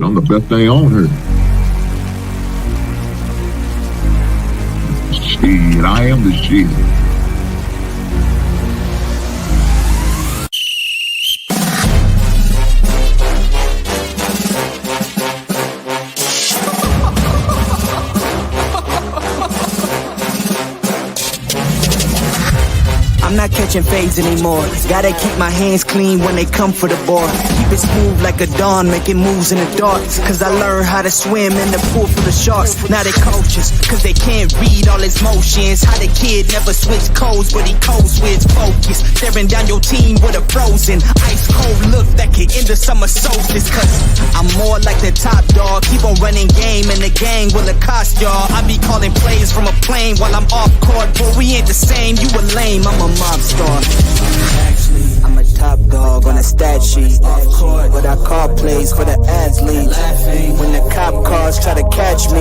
Shit, I'm the best thing on here. Shit, I am the shit. I'm not catching fades anymore. Gotta keep my hands clean when they come for the ball. Keep it smooth like a dawn, making moves in the dark. Cause I learned how to swim in the pool full of sharks. Now they coaches, cause they can't read all his motions. How the kid never switch codes, but he code switch focus. Staring down your team with a frozen, ice cold look that could end the summer solstice. Cause I'm more like the top dog. Keep on running game and the gang will accost y'all. I be calling plays from a plane while I'm off court. But we ain't the same, you a lame, I'm a mob star. Actually, I'm a top dog on a stat sheet. Off court, but I call plays for the athletes. Laughing when the cop cars try to catch me.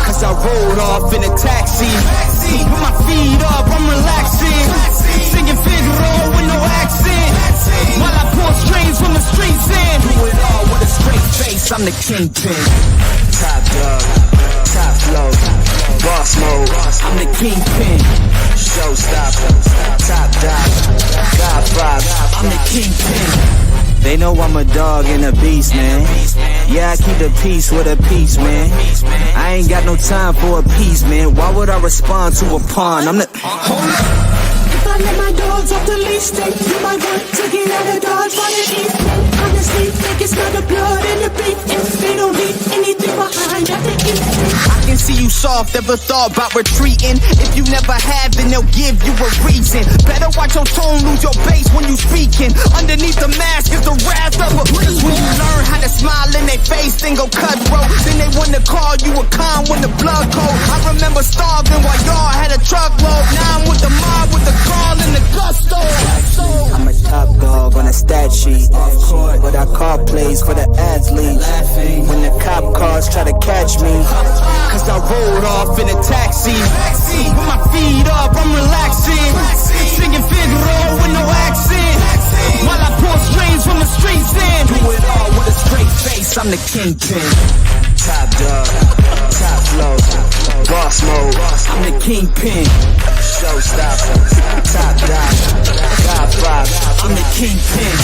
Cause I rolled off in a taxi. Put my feet up, I'm relaxing. Singing Figaro with no accent. While I pull strings from the streets in. Do it all with a straight face, I'm the kingpin. Top dog, top flow, boss mode, I'm the kingpin. Showstopper, top dog, God vibe, I'm the kingpin. They know I'm a dog and a beast, man. Yeah, I keep the peace with a peace, man. I ain't got no time for a piece, man. Why would I respond to a pawn? I'm the... Hold up. If I let my dogs off the leash, then you might want to get out of Dodge while you eat. Honestly, think it's not the blood and the beef. If they don't leave anything behind after eat. I can see you soft, ever thought about retreating. If you never have, then they'll give you a reason. Better watch your tone, lose your bass when you speaking. Underneath the mask is the wrath of a priest. When you learn how to smile in their face, then go cutthroat. Then they wanna call you a con when the blood cold. I remember starving while y'all had a truckload. Now I'm with the mob with the call and the gusto. I'm a top dog on a stat sheet. Off court, but I call plays for the athletes. Laughing when the cop cars try to catch me. Cause I rolled off in a taxi. Put my feet up, I'm relaxing. Singing Figaro with no accent. While I pull strings from the streets in. Do it all with a straight face, I'm the kingpin. Top dog, top flow, boss mode, I'm the kingpin. Showstopper, top dog, God vibe, I'm the kingpin.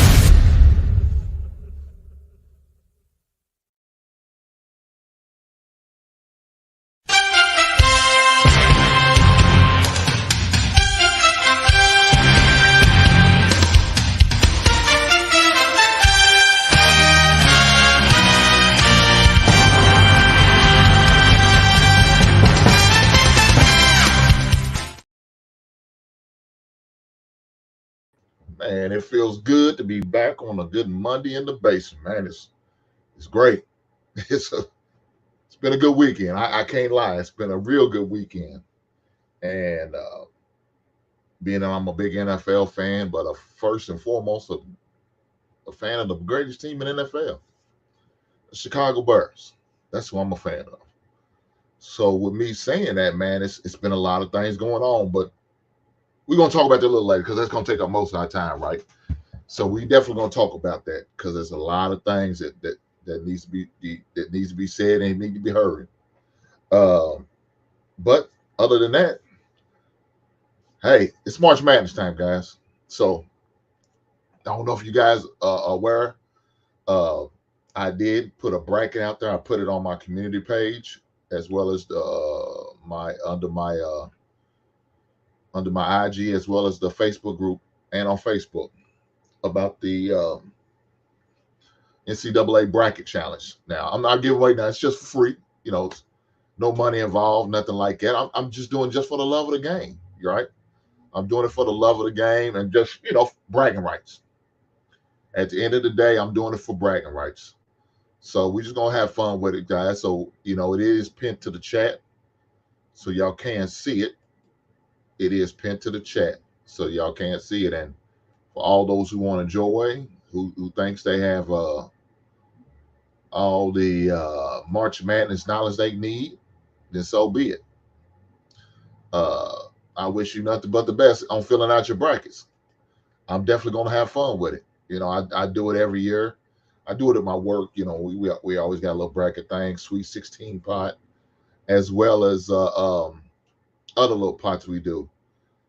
Man, it feels good to be back on a good Monday in the basement, man. It's great. It's been a good weekend. I can't lie. It's been a real good weekend. And being that I'm a big NFL fan, but first and foremost a fan of the greatest team in NFL, the Chicago Bears. That's who I'm a fan of. So with me saying that, man, it's been a lot of things going on, but we're going to talk about that a little later because that's going to take up most of our time, right? So we definitely going to talk about that because there's a lot of things that needs to be said and need to be heard. But other than that, hey, it's March Madness time, guys. So I don't know if you guys are aware. I did put a bracket out there. I put it on my community page as well as under my IG as well as the Facebook group and on Facebook about the NCAA bracket challenge. Now, I'm not giving away now. It's just for free. You know, no money involved, nothing like that. I'm just doing just for the love of the game, right? I'm doing it for the love of the game and just, bragging rights. At the end of the day, I'm doing it for bragging rights. So we're just going to have fun with it, guys. So, it is pinned to the chat so y'all can see it. It is pinned to the chat, so y'all can't see it. And for all those who want to join, who thinks they have all the March Madness knowledge they need, then so be it. I wish you nothing but the best on filling out your brackets. I'm definitely going to have fun with it. I do it every year. I do it at my work. We always got a little bracket thing, Sweet 16 pot, as well as other little pots we do.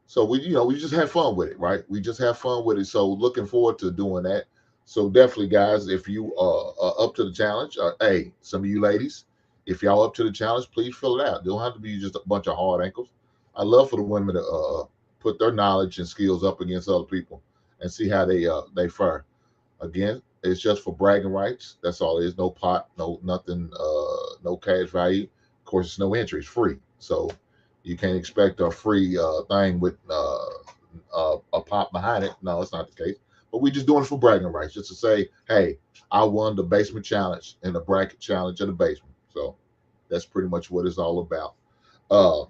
So we just have fun with it, right? We just have fun with it. So looking forward to doing that. So definitely, guys, if you are up to the challenge, hey, some of you ladies, if y'all up to the challenge, please fill it out. It don't have to be just a bunch of hard ankles. I love for the women to put their knowledge and skills up against other people and see how they fare. Again, it's just for bragging rights. That's all it is. No pot, no nothing, no cash value. Of course, it's no entry. It's free. So you can't expect a free thing with a pot behind it. No, it's not the case. But we just doing it for bragging rights, just to say, hey, I won the basement challenge and the bracket challenge in the basement. So that's pretty much what it's all about. Uh,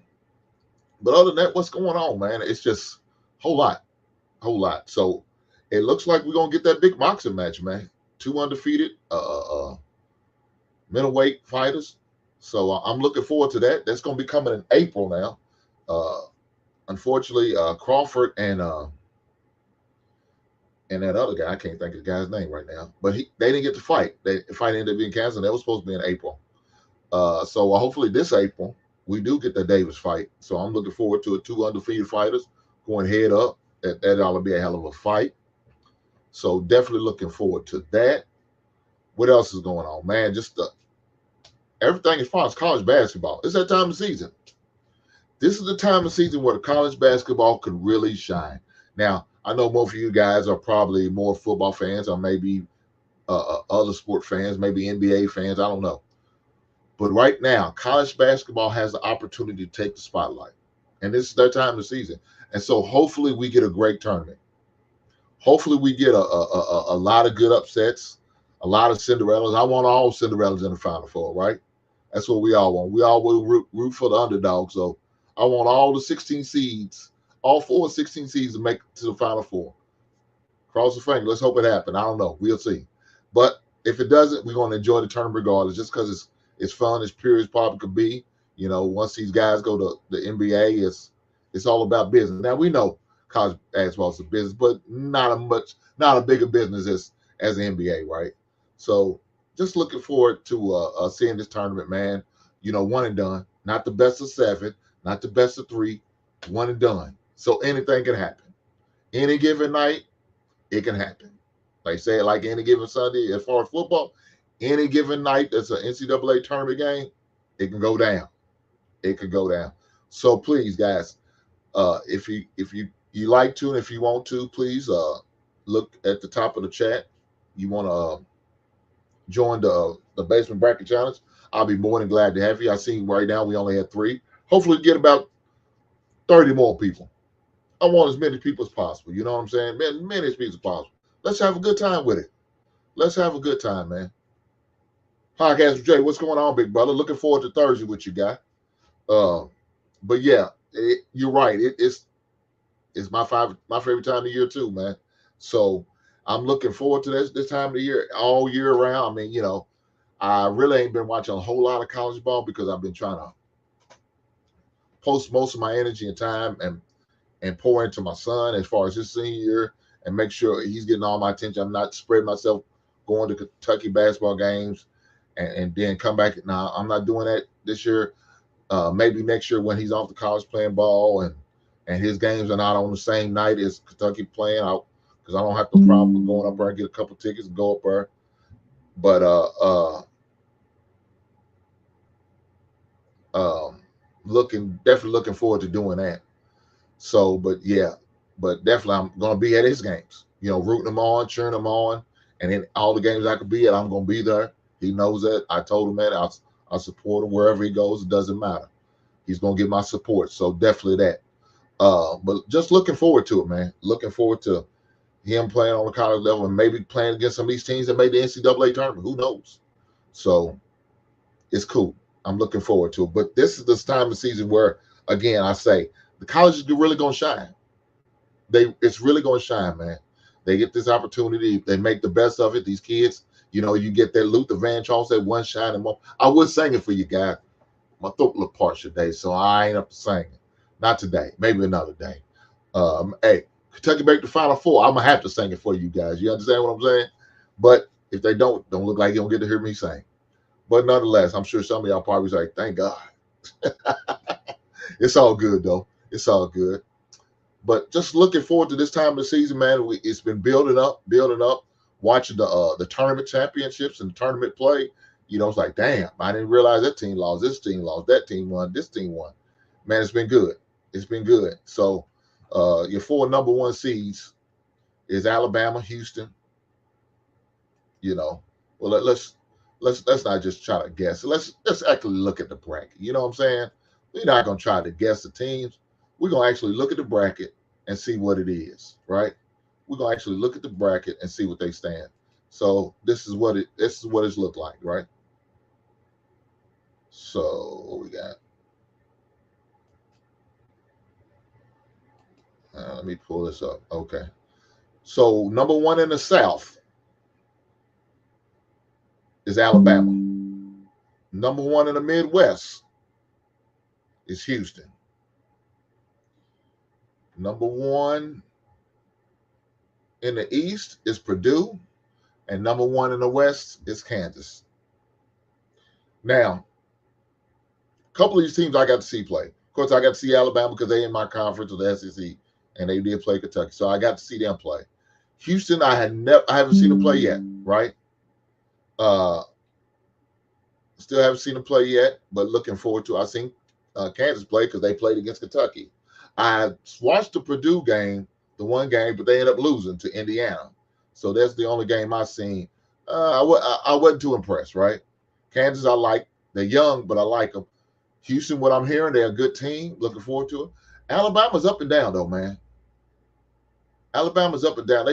but other than that, what's going on, man? It's just whole lot, whole lot. So it looks like we're gonna get that big boxing match, man. Two undefeated middleweight fighters. So I'm looking forward to that. That's gonna be coming in April now. Uh, Unfortunately, Crawford and that other guy, I can't think of the guy's name right now, but they didn't get to fight. The fight ended up being canceled. That was supposed to be in April. So hopefully this April we do get the Davis fight. So I'm looking forward to it. Two undefeated fighters going head up. That ought to be a hell of a fight. So definitely looking forward to that. What else is going on, man? Just everything as far as college basketball. It's that time of season. This is the time of season where the college basketball could really shine. Now, I know most of you guys are probably more football fans or maybe other sport fans, maybe NBA fans. I don't know. But right now, college basketball has the opportunity to take the spotlight. And this is their time of the season. And so hopefully we get a great tournament. Hopefully we get a lot of good upsets, a lot of Cinderellas. I want all Cinderellas in the Final Four, right? That's what we all want. We all will root for the underdog. So I want all the 16 seeds, all 16 seeds to make it to the Final Four. Cross the finger. Let's hope it happens. I don't know. We'll see. But if it doesn't, we're going to enjoy the tournament regardless, just because it's fun, as pure as probably could be. Once these guys go to the NBA, it's all about business. Now we know college basketball is a business, but not a bigger business as the NBA, right? So just looking forward to seeing this tournament, man. One and done, not the best of 7, not the best of 3, one and done. So anything can happen. Any given night, it can happen. Like say it like any given Sunday, as far as football, any given night that's an NCAA tournament game, it can go down. It could go down. So please, guys, if you like to and if you want to, please look at the top of the chat. You want to join the Basement Bracket Challenge, I'll be more than glad to have you. I see right now we only had 3. Hopefully get about 30 more people. I want as many people as possible. You know what I'm saying? Many as people as possible. Let's have a good time with it. Let's have a good time, man. Podcast with Jay, what's going on, big brother? Looking forward to Thursday with you, guy. But yeah, you're right. It's my favorite time of the year too, man. So I'm looking forward to this time of the year all year round. I mean, I really ain't been watching a whole lot of college ball because I've been trying to post most of my energy and time and pour into my son as far as his senior year and make sure he's getting all my attention. I'm not spreading myself going to Kentucky basketball games and then come back. Now, I'm not doing that this year. Maybe next year when he's off the college playing ball and his games are not on the same night as Kentucky playing out, because I don't have no problem with going up there and get a couple tickets and go up there. But definitely looking forward to doing that. So, but definitely I'm gonna be at his games, rooting him on, cheering him on, and then all the games I could be at, I'm gonna be there. He knows that. I told him that. I'll support him wherever he goes. It doesn't matter. He's gonna get my support. So definitely that. But just looking forward to it, man. Looking forward to him playing on the college level and maybe playing against some of these teams that made the NCAA tournament. Who knows? So it's cool. I'm looking forward to it. But this is this time of season where, again, I say the colleges are really gonna shine. It's really gonna shine, man. They get this opportunity. They make the best of it. These kids, you get that Luther Vandross, that one shining moment. I was singing for you guys. My throat a little parched today, so I ain't up to singing. Not today. Maybe another day. Hey, Kentucky make the Final Four. I'm gonna have to sing it for you guys. You understand what I'm saying? But If they don't look like you don't get to hear me sing. But nonetheless, I'm sure some of y'all probably like, thank God. It's all good though. It's all good. But just looking forward to this time of the season, man. It's been building up. Watching the tournament championships and the tournament play. You know, it's like, damn, I didn't realize that team lost. This team lost. That team won. This team won. Man, it's been good. It's been good. So your 4 number 1 seeds is Alabama, Houston. You know, well let's not just try to guess. Let's actually look at the bracket. You know what I'm saying? We're not gonna try to guess the teams. We're gonna actually look at the bracket and see what it is, right? We're gonna actually look at the bracket and see what they stand. So this is what it's looked like, right? So what we got? Let me pull this up. Okay. So number 1 in the South is Alabama. Number 1 in the Midwest is Houston. Number 1 in the East is Purdue. And number 1 in the West is Kansas. Now, a couple of these teams I got to see play. Of course, I got to see Alabama because they in my conference with the SEC, and they did play Kentucky. So I got to see them play. Houston, I haven't seen them play yet, right? Still haven't seen them play yet, but looking forward to. I seen Kansas play because they played against Kentucky. I watched the Purdue game, the one game, but they ended up losing to Indiana. So that's the only game I've seen. I wasn't too impressed, right? Kansas, I like. They're young, but I like them. Houston, what I'm hearing, they're a good team. Looking forward to it. Alabama's up and down, though, man. Alabama's up and down.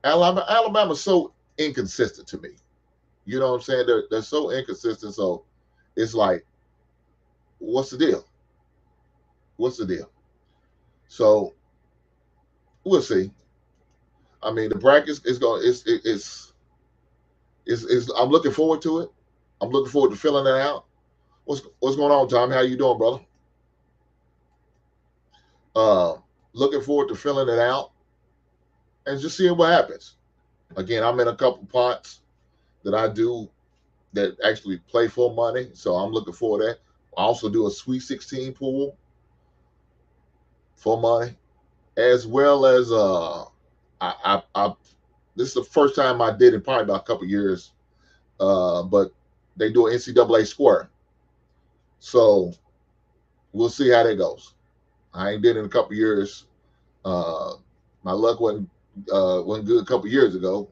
Alabama's so inconsistent to me. You know what I'm saying? They're so inconsistent. So it's like, what's the deal? What's the deal? So we'll see. I mean, the bracket is going. I'm looking forward to it. I'm looking forward to filling it out. What's going on, Tommy? How you doing, brother? Looking forward to filling it out and just seeing what happens. Again, I'm in a couple pots that I do that actually play for money, so I'm looking forward to that. I also do a Sweet 16 pool for money, as well as this is the first time I did it, probably about a couple years, but they do an NCAA square, so we'll see how that goes. I ain't did it in a couple years. My luck wasn't good a couple years ago,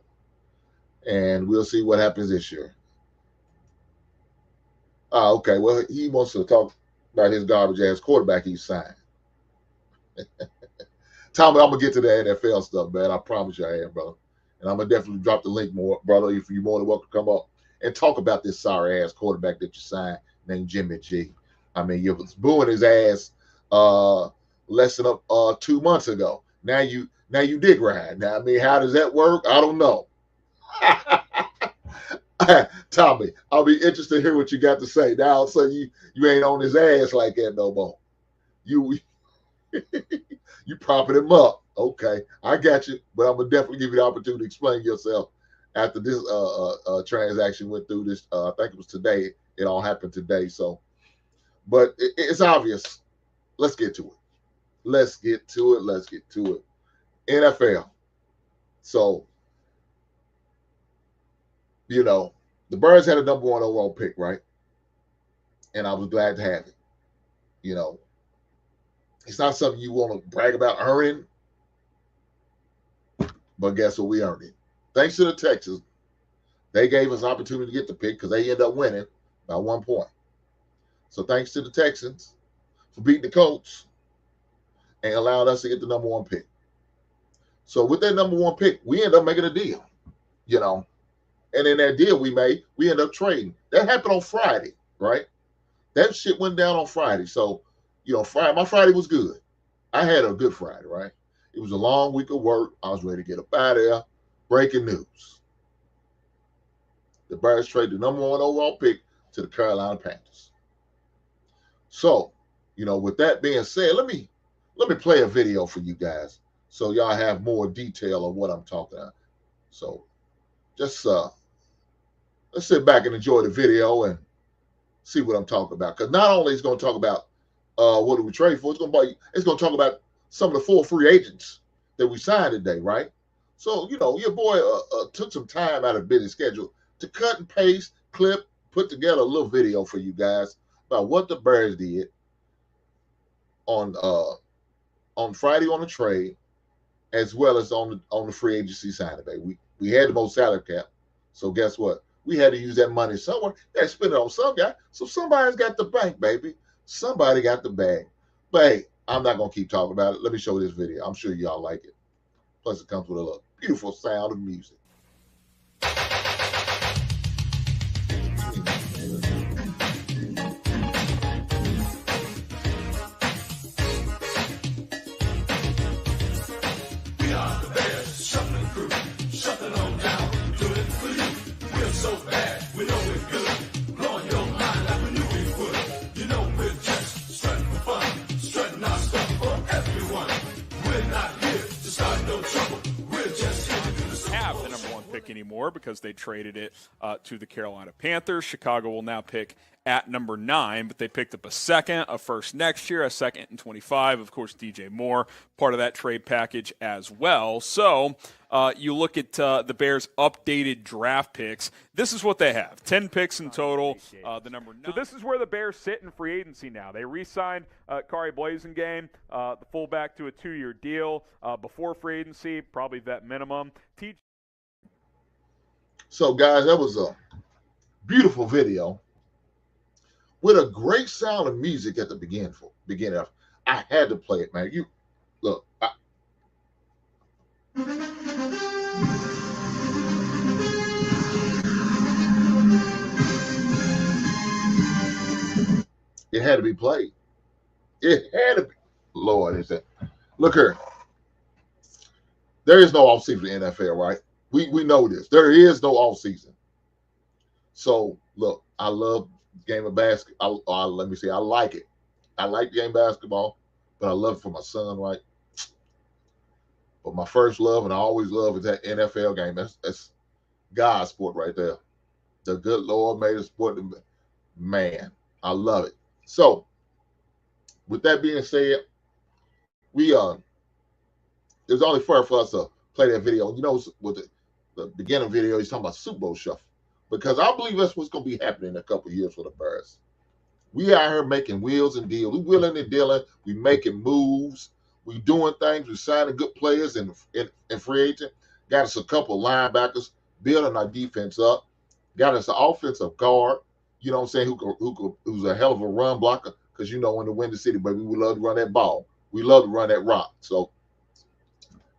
and we'll see what happens this year. Okay. Well, he wants to talk about his garbage ass quarterback he signed. Tommy, I'm gonna get to the NFL stuff, man. I promise you I am, brother. And I'm gonna definitely drop the link more, brother. If you're more than welcome to come up and talk about this sorry ass quarterback that you signed named Jimmy G. I mean, you was booing his ass less than 2 months ago. Now you dig right. Now, I mean, how does that work? I don't know. Tommy, I'll be interested to hear what you got to say. Now, so you ain't on his ass like that no more. You propping him up. Okay, I got you. But I'm gonna definitely give you the opportunity to explain yourself after this transaction went through. This I think it was today. It all happened today. So, but it's obvious. Let's get to it. Let's get to it. NFL. So, you know, the Birds had a number 1 overall pick, right? And I was glad to have it. You know, it's not something you want to brag about earning, but guess what? We earned it. Thanks to the Texans, they gave us opportunity to get the pick because they ended up winning by 1 point. So thanks to the Texans for beating the Colts and allowed us to get the number 1 pick. So with that number 1 pick, we end up making a deal, you know. And in that deal we made, we end up trading. That happened on Friday, right? That shit went down on Friday. So, you know, my Friday was good. I had a good Friday, right? It was a long week of work. I was ready to get up out of there. Breaking news. The Bears traded the number 1 overall pick to the Carolina Panthers. So, you know, with that being said, let me play a video for you guys so y'all have more detail of what I'm talking about. So just let's sit back and enjoy the video and see what I'm talking about. Because not only is it going to talk about what do we trade for, it's going to talk about some of the 4 free agents that we signed today, right? So, your boy took some time out of busy schedule to cut and paste, clip, put together a little video for you guys about what the Bears did on Friday on the trade, as well as on the free agency signing day. We had the most salary cap, so guess what? We had to use that money somewhere. They spend it on some guy, so somebody's got the bank, baby. Somebody got the bag. But hey, I'm not gonna keep talking about it. Let me show this video. I'm sure y'all like it. Plus, it comes with a beautiful sound of music. Anymore because they traded it to the Carolina Panthers. Chicago will now pick at number 9, but they picked up a second, a first next year, a second in 25. Of course, DJ Moore, part of that trade package as well. So you look at the Bears' updated draft picks. This is what they have, 10 picks in total, the number 9. So this is where the Bears sit in free agency now. They re-signed Kari Blasingame, the fullback, to a 2-year deal before free agency, probably vet minimum. So, guys, that was a beautiful video with a great sound of music at the beginning of. I had to play it, man. You look. It had to be played. It had to be. Lord, is it? Look here. There is no offseason in the NFL, right? We know this. There is no off season. So look, I love the game of basketball. Let me say, I like it. I like the game of basketball, but I love it for my son, right? But my first love, and I always love, is that NFL game. That's God's sport right there. The good Lord made a sport. Man, I love it. So, with that being said, it was only fair for us to play that video. With the beginning video, he's talking about Super Bowl shuffle, because I believe that's what's going to be happening in a couple of years for the Bears. We out here making wheels and deals. We wheeling and dealing. We making moves. We doing things. We signing good players in free agent. Got us a couple of linebackers, building our defense up. Got us an offensive guard. You know what I'm saying? Who's a hell of a run blocker? Because in the Windy City, baby, we love to run that ball. We love to run that rock. So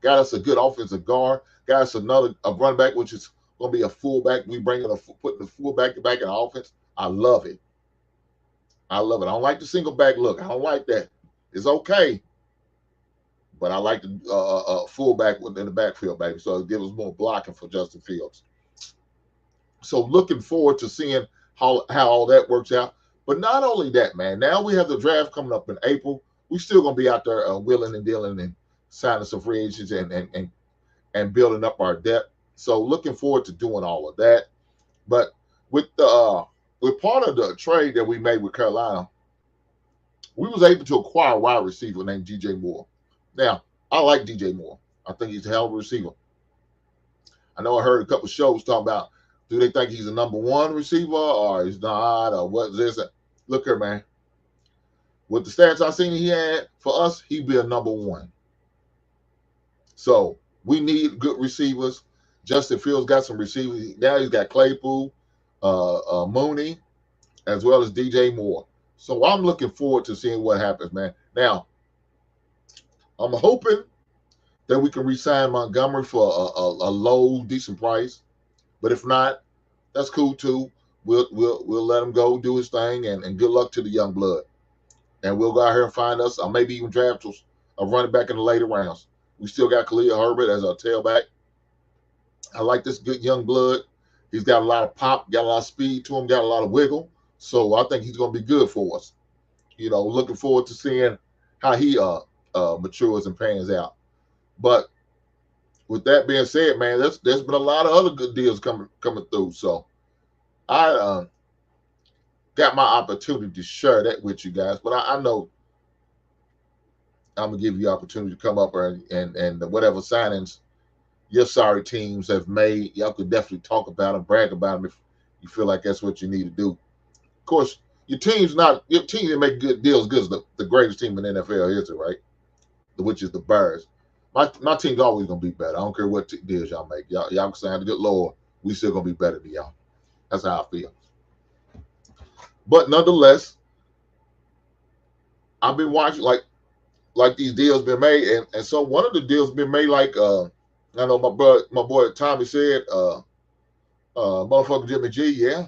got us a good offensive guard. Got us a running back, which is going to be a fullback. We putting the fullback back in the offense. I love it. I love it. I don't like the single back look. I don't like that. It's okay, but I like the fullback in the backfield, baby. So it gives us more blocking for Justin Fields. So looking forward to seeing how all that works out. But not only that, man. Now we have the draft coming up in April. We still going to be out there wheeling and dealing and signing some free agents and building up our depth. So looking forward to doing all of that. But with part of the trade that we made with Carolina, we was able to acquire a wide receiver named DJ Moore. Now, I like DJ Moore. I think he's a hell of a receiver. I know I heard a couple of shows talking about, do they think he's a number 1 receiver or he's not, or what is this? Look here, man. With the stats I seen he had, for us, he'd be a number 1. So we need good receivers. Justin Fields got some receivers. Now he's got Claypool, Mooney, as well as DJ Moore. So I'm looking forward to seeing what happens, man. Now, I'm hoping that we can re-sign Montgomery for a low, decent price. But if not, that's cool too. We'll let him go do his thing, and good luck to the young blood. And we'll go out here and find us, or maybe even draft a running back in the later rounds. We still got Khalil Herbert as our tailback. I like this good young blood. He's got a lot of pop, got a lot of speed to him, got a lot of wiggle. So I think he's going to be good for us. Looking forward to seeing how he matures and pans out. But with that being said, man, there's been a lot of other good deals coming through. So I got my opportunity to share that with you guys. But I know I'm gonna give you the opportunity to come up and whatever signings your sorry teams have made, y'all could definitely talk about them, brag about them if you feel like that's what you need to do. Of course, your team that make good deals good as the greatest team in NFL history, right? Which is the Bears. My team's always gonna be better. I don't care what deals y'all make. Y'all can say, "Good Lord, we still gonna be better than y'all." That's how I feel. But nonetheless, I've been watching like these deals been made, and so one of the deals been made like I know my boy Tommy said, motherfucker Jimmy G, yeah,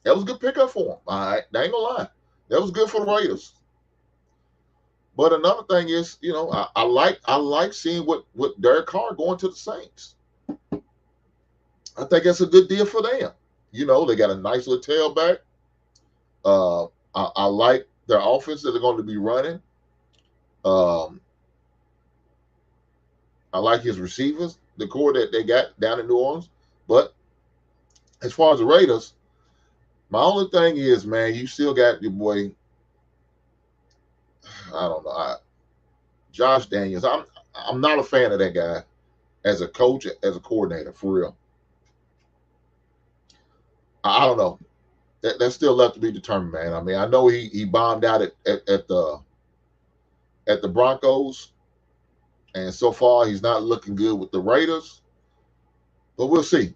that was a good pickup for him. All right, I ain't gonna lie, that was good for the Raiders. But another thing is, I like seeing what Derek Carr going to the Saints. I think that's a good deal for them. They got a nice little tailback. I like their offense that they're going to be running. I like his receivers, the core that they got down in New Orleans. But as far as the Raiders, my only thing is, man, you still got your boy. I don't know, Josh Daniels. I'm not a fan of that guy as a coach, as a coordinator, for real. I don't know. That's still left to be determined, man. I mean, I know he bombed out at the Broncos, and so far he's not looking good with the Raiders. But we'll see.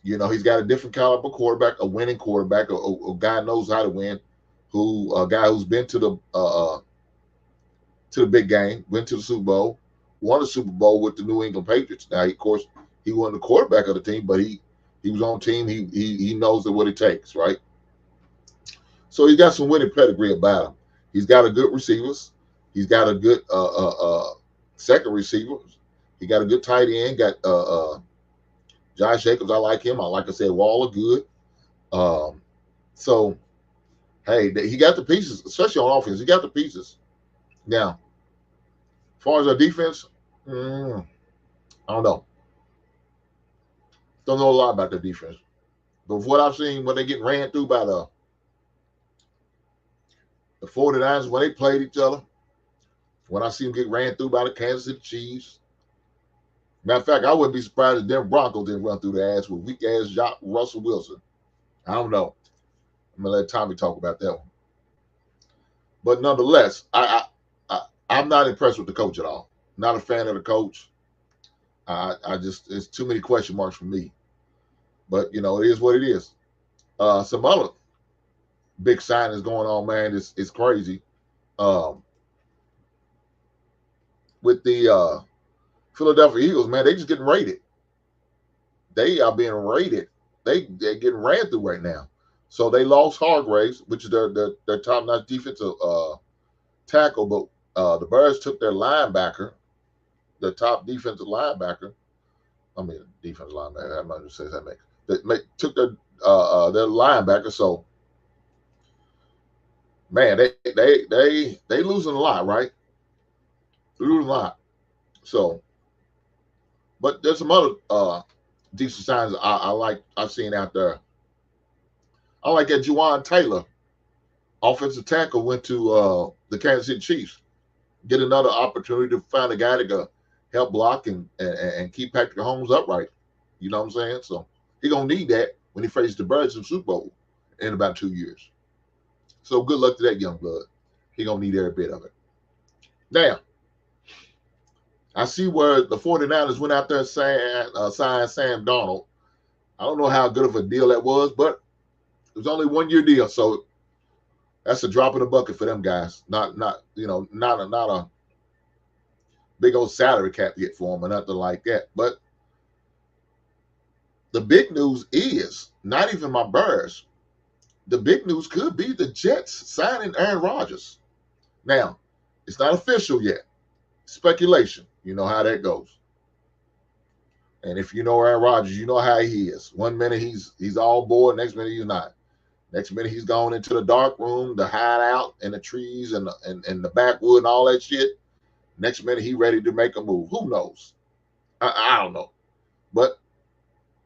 He's got a different caliber quarterback, a winning quarterback, a guy knows how to win, a guy who's been to the big game, went to the Super Bowl, won the Super Bowl with the New England Patriots. Now, of course, he wasn't the quarterback of the team, but he was on team. He knows what it takes, right? So he's got some winning pedigree about him. He's got a good receivers. He's got a good second receiver. He got a good tight end. Got Josh Jacobs. I like him. Like I said, Waller good. So, hey, he got the pieces, especially on offense. He got the pieces. Now, as far as our defense, I don't know. Don't know a lot about the defense. But from what I've seen, when they get ran through by the 49ers, when they played each other, when I see them get ran through by the Kansas City Chiefs. Matter of fact, I wouldn't be surprised if them Broncos didn't run through their ass with weak-ass Russell Wilson. I don't know. I'm going to let Tommy talk about that one. But nonetheless, I'm not impressed with the coach at all. Not a fan of the coach. I just, it's too many question marks for me. But, it is what it is. Some other big signings going on, man. It's crazy. With the Philadelphia Eagles, man, they just getting rated. They are being rated. They're getting ran through right now. So they lost Hargraves, which is their top-notch defensive tackle, but the Bears took their linebacker, the top defensive linebacker. I mean, defensive linebacker. I'm not going to say that makes. Took their linebacker. So, man, they losing a lot, right? They're losing a lot. So, but there's some other decent signs I've seen out there. I like that Juwan Taylor, offensive tackle, went to the Kansas City Chiefs. Get another opportunity to find a guy that can help block and keep Patrick Mahomes upright. You know what I'm saying? So he's going to need that when he faces the Bears in the Super Bowl in about 2 years. So good luck to that young blood. He's going to need every bit of it. Now, I see where the 49ers went out there and signed Sam Darnold. I don't know how good of a deal that was, but it was only 1 year deal. So that's a drop in the bucket for them guys. Not a big old salary cap hit for them or nothing like that. But the big news is not even my Bears. The big news could be the Jets signing Aaron Rodgers. Now, it's not official yet. Speculation. You know how that goes. And if you know Aaron Rodgers, you know how he is. 1 minute he's all board, next minute he's not. Next minute he's gone into the dark room to hide out in the trees and the backwood and all that shit. Next minute he's ready to make a move. Who knows? I don't know, but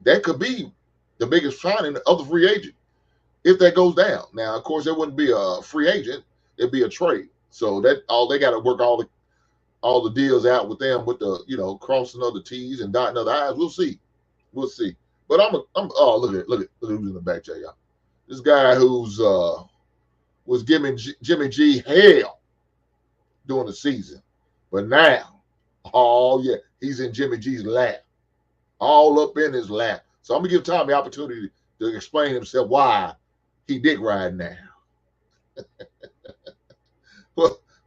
that could be the biggest signing of the free agent if that goes down. Now, of course, it wouldn't be a free agent; it'd be a trade. So that all they got to work all the deals out with them with the crossing of the T's and dotting of the I's. We'll see. We'll see. But I'm oh look at who's in the back there, y'all. This guy who's was giving Jimmy G hell during the season. But now, oh yeah, he's in Jimmy G's lap. All up in his lap. So I'm gonna give Tom the opportunity to explain himself why he dick riding now.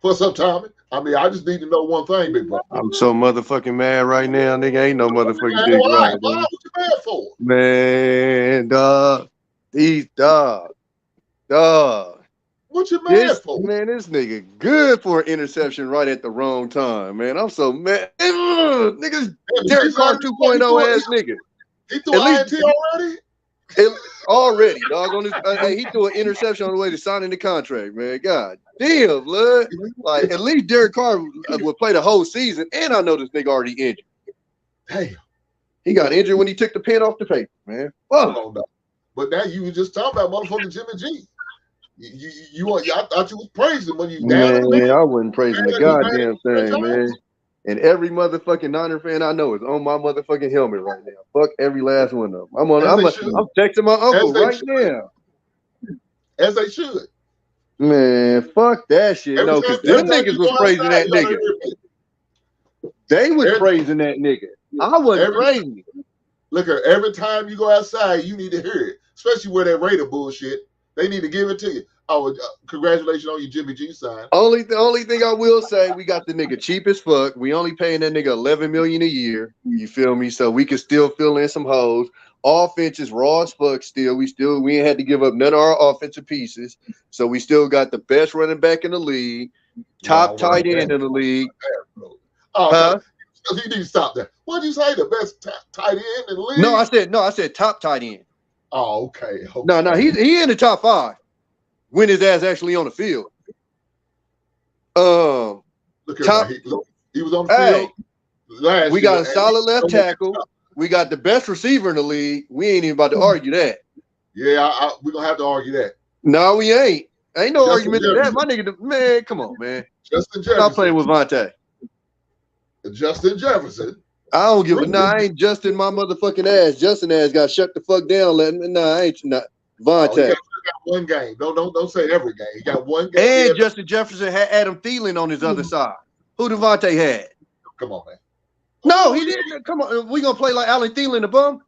What's up, Tommy? I mean, I just need to know one thing, big brother. I'm so motherfucking mad right now, nigga. Ain't no motherfucking Man, dick why? right, Why? man. What you mad for? Man, dog. These dog. What you mad for? Man, this nigga good for an interception right at the wrong time, man. I'm so mad. Niggas, Derek Carr 2.0 ass nigga. He threw an INT already? Already, dog. On his, he threw an interception on the way to signing the contract, man. God damn, blood. Like, at least Derek Carr would play the whole season, and I know this nigga already injured. Damn. He got injured when he took the pen off the paper, man. Fuck. No. But now you were just talking about motherfucking Jimmy G. I thought you was praising when you down. Man, I wasn't praising the goddamn thing, man. And every motherfucking Niner fan I know is on my motherfucking helmet right now. Fuck every last one of them. I'm texting my uncle right now. As they should. Man, fuck that shit. No, because them niggas was praising that nigga. They was praising that nigga. I wasn't praising him. Look, every time you go outside, you need to hear it. Especially with that Raider bullshit. They need to give it to you. Oh, congratulations on your Jimmy G sign. The only thing I will say, we got the nigga cheap as fuck. We only paying that nigga $11 million a year. You feel me? So we can still fill in some holes. Offense is raw as fuck still. We ain't had to give up none of our offensive pieces. So we still got the best running back in the league, top tight end in the league. Oh, you need to stop that. What did you say? The best tight end in the league? No, I said top tight end. Oh, okay. No, he in the top 5 when his ass actually on the field. Look at he was on the field. We got a solid left tackle. We got the best receiver in the league. We ain't even about to argue that. Yeah, we're gonna have to argue that. No, we ain't. Ain't no argument to that. My nigga, man, come on, man. Justin Jefferson. Stop playing with Vontae. Justin Jefferson. I don't give a I ain't Justin my motherfucking ass. Justin ass got shut the fuck down. I ain't not Vontae. He got one game. Don't say every game. He got one game. And Justin Jefferson had Adam Thielen on his other side. Who Devontae had? Come on, man. No, he didn't. Come on, we gonna play like Allen Thielen the bum?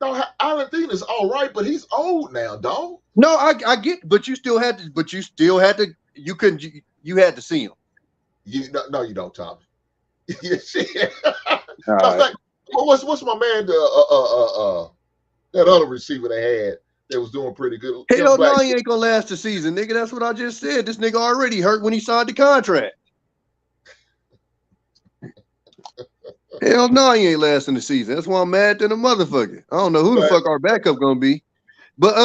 No, Allen Thielen is all right, but he's old now, dog. No, I get, but you still had to. You couldn't. You had to see him. No, you don't, Tommy. Yeah, shit. Right. Like, what's my man? That other receiver they had that was doing pretty good. Hell no, he ain't gonna last the season, nigga. That's what I just said. This nigga already hurt when he signed the contract. Hell no, he ain't lasting the season. That's why I'm mad than a motherfucker. I don't know who the fuck our backup gonna be, but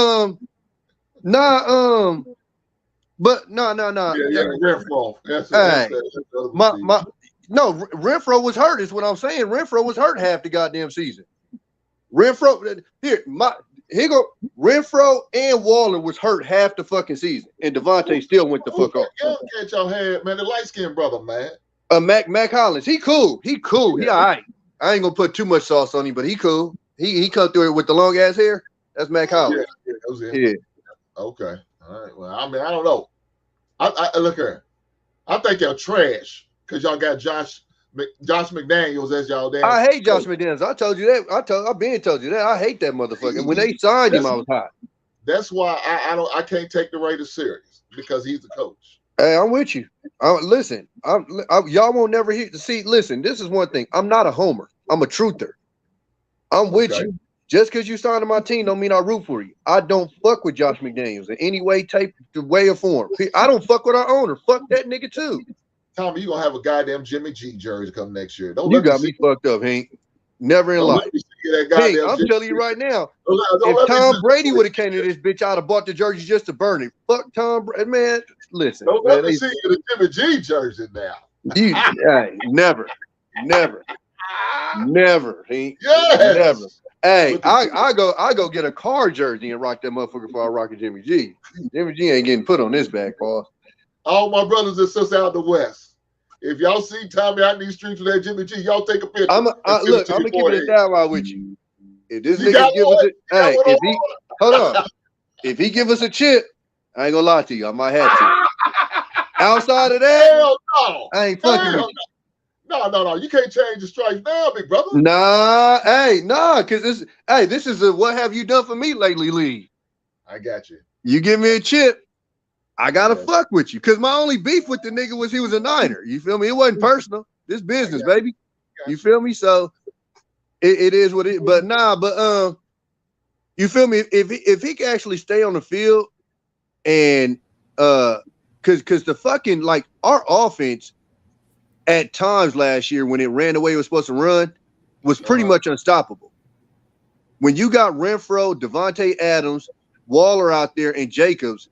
nah. Yeah, Renfro. No, Renfro was hurt. Is what I'm saying. Renfro was hurt half the goddamn season. Renfro and Waller was hurt half the fucking season, and Devontae still went the fuck off. Catch your head, man. The light skinned brother, man. Mac Hollins, he cool. He all right. I ain't gonna put too much sauce on him, but he cool. He come through it with the long ass hair. That's Mac Hollins. Yeah. Okay. All right. Well, I mean, I don't know. I look here. I think y'all trash because y'all got Josh McDaniels as y'all damn. I hate Josh McDaniels. I told you that. I've been told you that. I hate that motherfucker. When they signed him, I was hot. That's why I can't take the Raiders serious because he's the coach. Hey, I'm with you. Listen, y'all won't never listen, this is one thing. I'm not a homer. I'm a truther. I'm with you. Just because you signed to my team don't mean I root for you. I don't fuck with Josh McDaniels in any way, way or form. I don't fuck with our owner. Fuck that nigga too. Tommy, you gonna have a goddamn Jimmy G jersey come next year. You got me fucked up, Hink. Never in life. Hink, I'm telling you right now, if Tom Brady would have came to this bitch, I'd have bought the jersey just to burn it. Fuck Tom Brady, man. Listen, let me see you the Jimmy G jersey now. Never. Never, Hink. Yes. Never. Hey, I go get a car jersey and rock that motherfucker before I rock a Jimmy G. Jimmy G ain't getting put on this back, Paul. All my brothers and sisters out the West. If y'all see Tommy out in these streets with that Jimmy G, y'all take a picture. I'm gonna keep it down while with you. If this nigga give us hold on. If he give us a chip, I ain't gonna lie to you. I might have to. Outside of that, hell no. I ain't fucking with you. No. You can't change the stripes now, big brother. Because this is a what have you done for me lately league. I got you. You give me a chip, I gotta fuck with you. Cause my only beef with the nigga was he was a Niner. You feel me? It wasn't personal. This business, baby. You feel me? So it is what it. But you feel me? If he can actually stay on the field and because the fucking like our offense at times last year when it ran the way it was supposed to run was pretty much unstoppable. When you got Renfro, Devontae Adams, Waller out there, and Jacobs,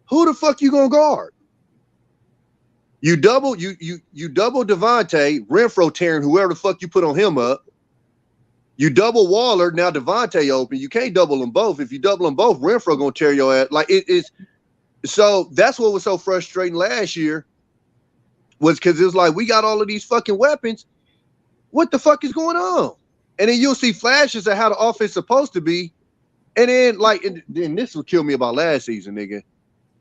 who the fuck you gonna guard? You double Devontae, Renfro tearing whoever the fuck you put on him up. You double Waller, now Devontae open. You can't double them both. If you double them both, Renfro gonna tear your ass. Like it is. So that's what was so frustrating last year. Was because it was like we got all of these fucking weapons. What the fuck is going on? And then you'll see flashes of how the offense is supposed to be. And then then this will kill me about last season, nigga.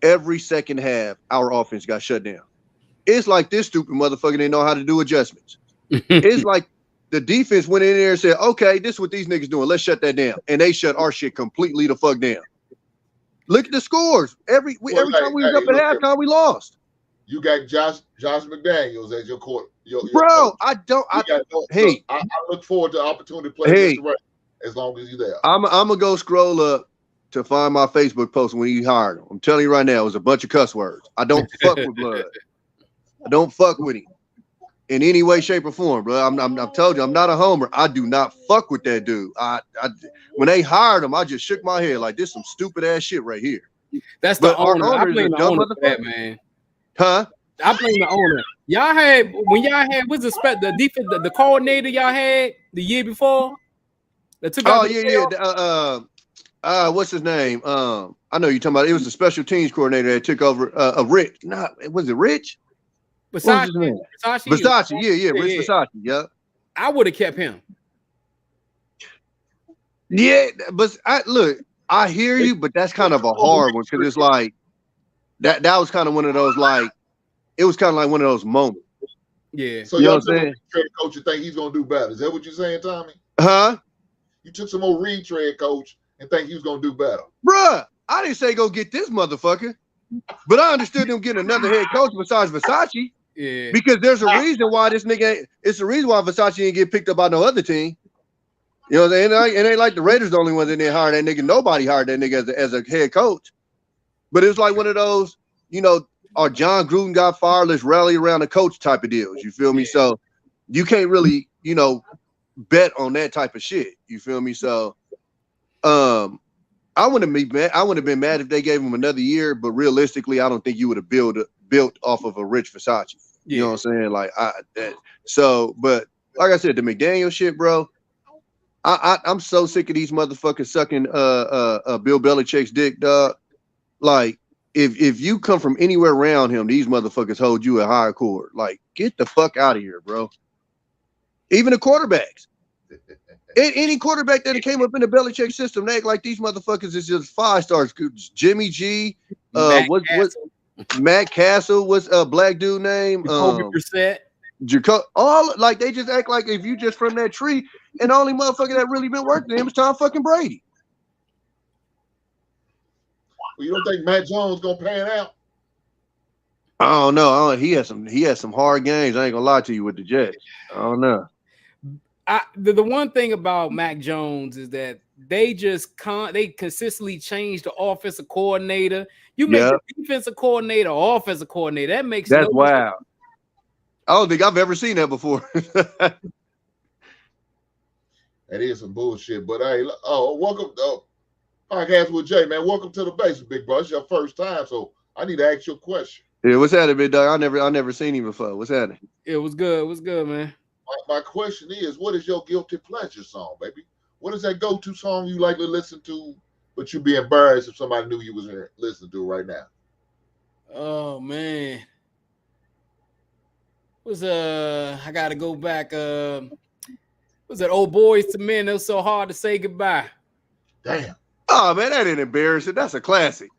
Every second half, our offense got shut down. It's like this stupid motherfucker didn't know how to do adjustments. It's like the defense went in there and said, okay, this is what these niggas doing. Let's shut that down. And they shut our shit completely the fuck down. Look at the scores. Every time we was up at halftime, we lost. You got Josh McDaniels as your court. Bro, I look forward to the opportunity to play against the Raiders as long as you're there. I'm gonna go scroll up to find my Facebook post when he hired him. I'm telling you right now, it was a bunch of cuss words. I don't fuck with Blood. I don't fuck with him in any way, shape, or form, bro. I'm told you, I'm not a homer. I do not fuck with that dude. When they hired him, I just shook my head like this some stupid ass shit right here. That's the owner. I blame the owner for that, man. Huh? I blame the owner. Y'all had what's the defense, the coordinator y'all had the year before? That took what's his name? I know you're talking about. It was the special teams coordinator that took over. Rich. Was it Rich? Versace. Versace. Yeah. Rich Versace. Yeah. I would have kept him. Yeah, but I hear you, but that's kind of a hard one because it's like that was kind of one of those it was kind of like one of those moments. Yeah. So you know what I'm saying? Coach, you think he's gonna do better? Is that what you're saying, Tommy? Huh? You took some more retread, coach, and think he was gonna do better. Bruh, I didn't say go get this motherfucker, but I understood them getting another head coach besides Versace. Yeah. Because there's a reason why this nigga it's the reason why Versace didn't get picked up by no other team. You know what I'm saying? It ain't like the Raiders the only ones that didn't hire that nigga. Nobody hired that nigga as a head coach. But it was like one of those, our John Gruden got fired, let's rally around the coach type of deals. You feel me? So you can't really, bet on that type of shit. You feel me? So I wouldn't be mad. I wouldn't have been mad if they gave him another year, but realistically, I don't think you would have built off of a Rich Versace. You know what I'm saying? But like I said, the McDaniel shit, bro. I'm so sick of these motherfuckers sucking Bill Belichick's dick, dog. Like, if you come from anywhere around him, these motherfuckers hold you at high court. Like, get the fuck out of here, bro. Even the quarterbacks. Any quarterback that came up in the Belichick system, they act like these motherfuckers is just 5 stars. Jimmy G, Matt Castle, what's a black dude name? Jacoby Brissett. All like they just act like if you just from that tree, and the only motherfucker that really been working him is Tom fucking Brady. Well, you don't think Matt Jones gonna pan out? I don't know. He has some hard games. I ain't gonna lie to you with the Jets. I don't know. The one thing about Mac Jones is that they consistently change the offensive coordinator. You make the defensive coordinator or offensive coordinator. That makes that's wild. I don't think I've ever seen that before. That is some bullshit. But hey, welcome to Podcast with Jay, man. Welcome to the base, big bro. It's your first time, so I need to ask you a question. Yeah, what's happening, big dog? I never seen him before. What's happening? It was good. It was good, man. my question is, what is your guilty pleasure song, baby? What is that go-to song you like to listen to, but you'd be embarrassed if somebody knew you was listening to it right now? Oh man. I gotta go back. Was that Old Boys to Men? It was so hard to say goodbye. Damn. Oh man, that ain't embarrassing. That's a classic.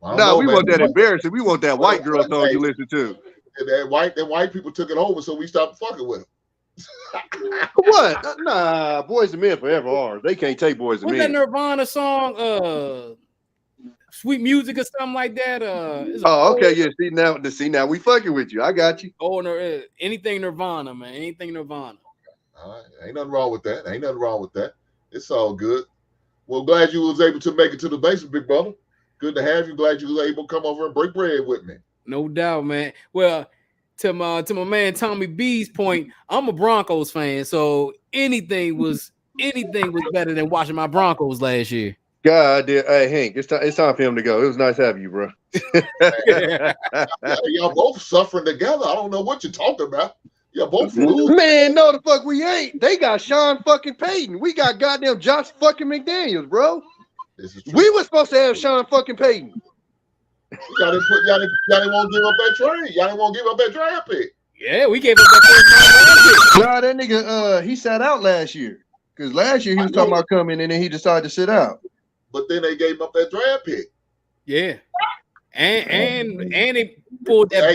I don't No, know, we man. want that embarrassing. We want that white girl song Hey, you listen to. That white people took it over, so we stopped fucking with them. What? Nah, Boys and Men forever are. They can't take Boys and What's Men. that Nirvana song? Sweet Music or something like that. Okay, yeah. See now we fucking with you. I got you. Anything Nirvana, man. Anything Nirvana. All right. Ain't nothing wrong with that. Ain't nothing wrong with that. It's all good. Well, glad you was able to make it to the basement, big brother. Good to have you. Glad you was able to come over and break bread with me. No doubt, man. Well, to my man Tommy B's point, I'm a Broncos fan, so anything was better than watching my Broncos last year. God damn. Hey, Hink, it's time for him to go. It was nice having you, bro. Yeah, y'all both suffering together. I don't know what you're talking about. Y'all both losing. Man, no, the fuck we ain't. They got Sean fucking Payton. We got goddamn Josh fucking McDaniels, bro. This is true. We were supposed to have Sean fucking Payton. Y'all didn't want to give up that trade. Y'all didn't want to give up that draft pick. Yeah, we gave up that first round Nah, that nigga, he sat out last year. Because last year he was talking about coming and then he decided to sit out. But then they gave up that draft pick. Yeah. And he pulled that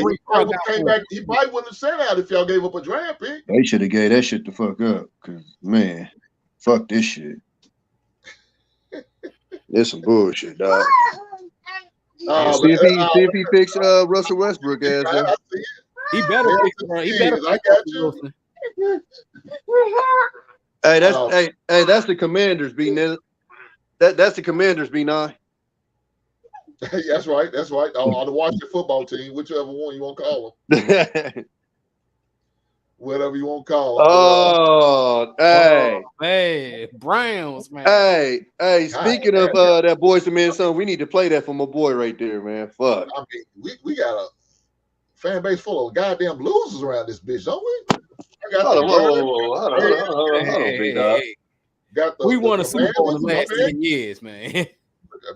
He probably wouldn't have sat out if y'all gave up a draft pick. They should have gave that shit the fuck up. Because, man, fuck this shit. It's some bullshit, dog. See if he fix Russell Westbrook ass. He better fix it. He better. I got you. Hey, that's the Commanders, B. That's the Commanders, B9. That's right. On the Washington football team, whichever one you want to call them. Whatever you want to call them. Oh, hey. Man, Browns, man. Hey, speaking of that Boys and Men song, we need to play that for my boy right there, man. Fuck. I mean, we got a fan base full of goddamn losers around this bitch, don't we? Hold on, big dog. We won a Super Bowl in the last 10 years, man.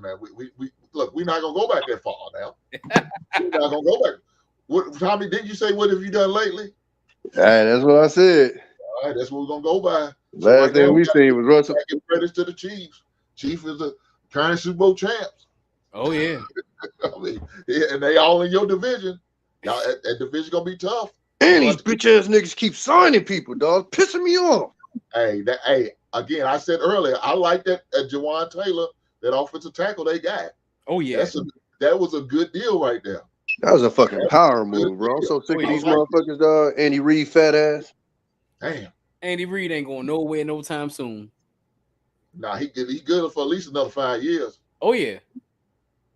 Man, we look, we're not gonna go back that far now. We're not gonna go back. What, Tommy, didn't you say what have you done lately? Hey, that's what I said. All right, that's what we're gonna go by. Last thing we seen was Russell. Give credit to the Chiefs. Chiefs is the current Super Bowl champs. Oh yeah. I mean, yeah, and they all in your division. Y'all, that division gonna be tough. And these bitch ass niggas keep signing people, dog, pissing me off. Hey, again, I said earlier, I like that Jawan Taylor, that offensive tackle they got. Oh yeah, that was a good deal right there. That was a fucking power move, bro. I'm so sick of these motherfuckers, dog. Andy Reid, fat ass. Damn. Andy Reid ain't going nowhere no time soon. Nah, he good for at least another 5 years. Oh yeah.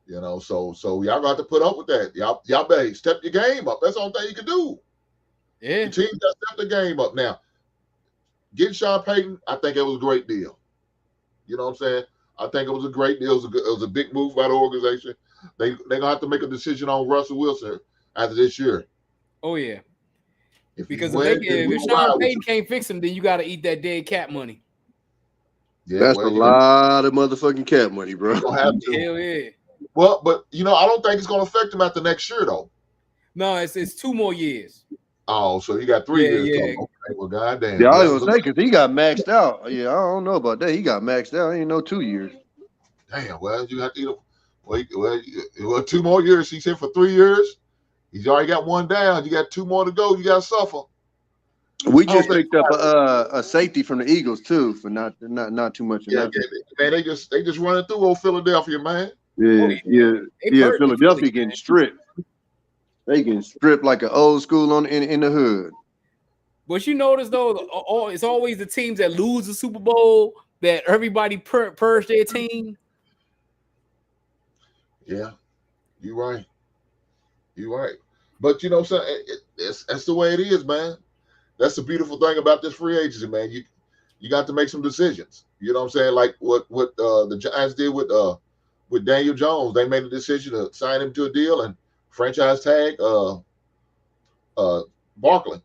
You know, so y'all got to put up with that. Y'all better step your game up. That's the only thing you can do. Yeah. The team got to step the game up. Now, getting Sean Payton, I think it was a great deal. You know what I'm saying? I think it was a great deal. It was a big move by the organization. They're gonna have to make a decision on Russell Wilson after this year. Oh yeah. Because if Sean Payton can't fix him, then you got to eat that dead cap money. Yeah, that's a lot of motherfucking cap money, bro. Have to. Hell yeah. Well, but I don't think it's gonna affect him after next year though. No, it's 2 more years. Oh, so you got 3 years. Yeah. Okay, well, goddamn. Yeah, I was gonna say because he got maxed out. Yeah, I don't know about that. He got maxed out. Ain't no 2 years. Damn. Well, you have to well, 2 more years. He's here for 3 years. He's already got 1 down. You got 2 more to go. You got to suffer. We just picked up a safety from the Eagles too for not too much. Yeah, man, they just running through old Philadelphia, man. Yeah. Philadelphia getting stripped. They getting stripped like an old school in the hood. But you notice though, it's always the teams that lose the Super Bowl that everybody purge their team. Yeah, you're right. But you know, so that's the way it is, man. That's the beautiful thing about this free agency, man. You got to make some decisions. You know what I'm saying? Like what the Giants did with Daniel Jones. They made a decision to sign him to a deal and franchise tag Barkley.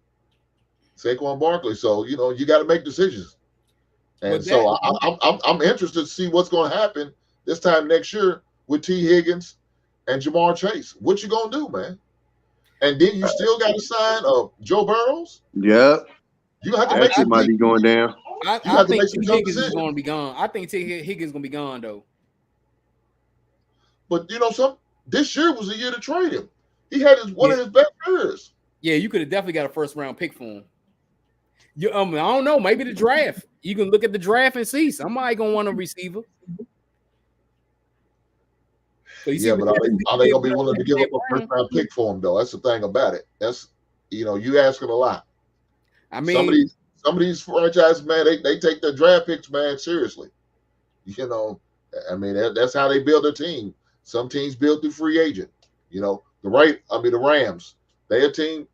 Saquon Barkley. So you got to make decisions. And so I'm interested to see what's going to happen this time next year with T. Higgins and Jamar Chase. What you gonna do, man? And then you still got to sign Joe Burrows. Yeah, you have to that make shit might be going down. I think T. Higgins is going to be gone. I think T. Higgins is going to be gone though. But this year was the year to trade him. He had one of his best years. Yeah, you could have definitely got a first round pick for him. I don't know. Maybe the draft. You can look at the draft and see somebody gonna want a receiver. But are they gonna be willing to give up a first round pick for him though? That's the thing about it. That's you asking a lot. I mean, some of these franchises, man, they take their draft picks, man, seriously. I mean that's how they build their team. Some teams build through free agent. The Rams, they a team.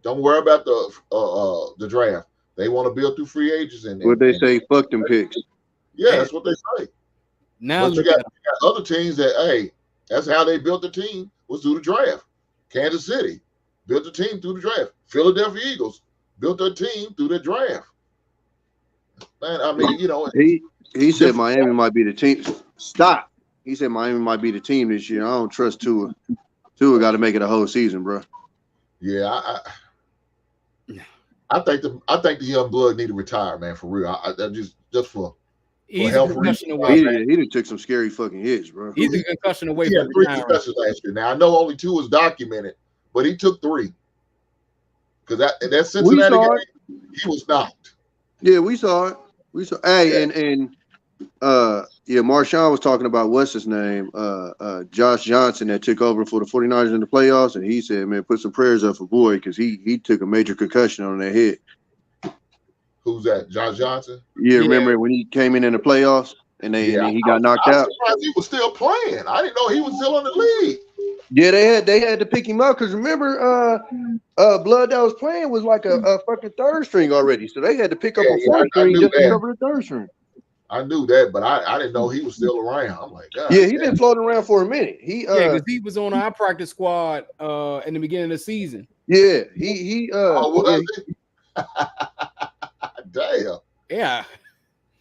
Don't worry about the draft. They want to build through free agents. What they say, fuck them picks. Yeah, that's what they say. Now but you got other teams that, hey, that's how they built the team was through the draft. Kansas City built the team through the draft. Philadelphia Eagles built their team through the draft. Man, I mean, he said Miami might be the team. Stop. He said Miami might be the team this year. I don't trust Tua. Tua got to make it a whole season, bro. Yeah, I think the young blood need to retire, man, for real. I just for health reasons. He done took some scary fucking hits, bro. He's a concussion away from 3 concussions last year. Now I know only 2 was documented, but he took 3. Because that Cincinnati game, he was knocked. Yeah, we saw it. Hey, and Marshawn was talking about what's his name, Josh Johnson that took over for the 49ers in the playoffs, and he said, man, put some prayers up for Boyd because he took a major concussion on that head. Who's that? Josh Johnson? Yeah, remember when he came in the playoffs and he got knocked out? He was still playing. I didn't know he was still in the league. Yeah, they had to pick him up because remember, Blood that was playing was like a fucking third string already, so they had to pick up a fourth string just to cover the third string. I knew that, but I didn't know he was still around. I'm like, God. Yeah, he been floating around for a minute. Because he was on our practice squad in the beginning of the season. Yeah, Damn. Yeah.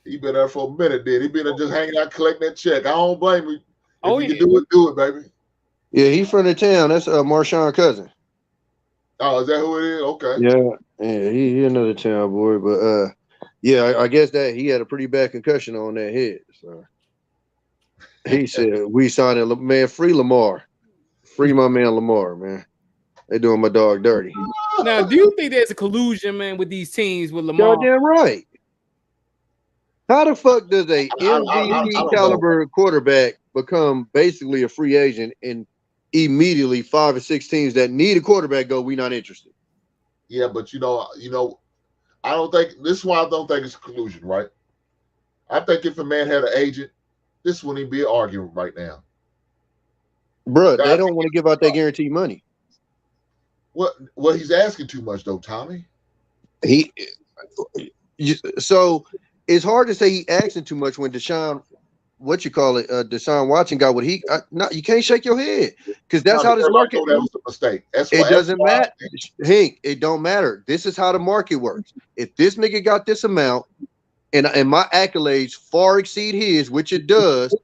He been there for a minute, then. He been there just hanging out collecting that check. I don't blame him. If you can do it, baby. Yeah, he from the town. That's Marshawn cousin. Oh, is that who it is? Okay. Yeah, he another town boy, but yeah, I guess that he had a pretty bad concussion on that head. So he said, "We signed man, free Lamar, free my man Lamar, man. They doing my dog dirty." Now, do you think there's a collusion, man, with these teams with Lamar? Goddamn right. How the fuck does a MVP caliber quarterback become basically a free agent and immediately 5 or 6 teams that need a quarterback go, we not interested? Yeah, but I don't think this is why I don't think it's a collusion, right? I think if a man had an agent, this wouldn't even be an argument right now. Bruh, they don't want to give out that guaranteed money. Well, he's asking too much though, Tommy. So it's hard to say he asking too much when Deshaun Watson got what he you can't shake your head because that's how this market. That was a mistake. It doesn't matter, Hink. It don't matter. This is how the market works. If this nigga got this amount, and my accolades far exceed his, which it does,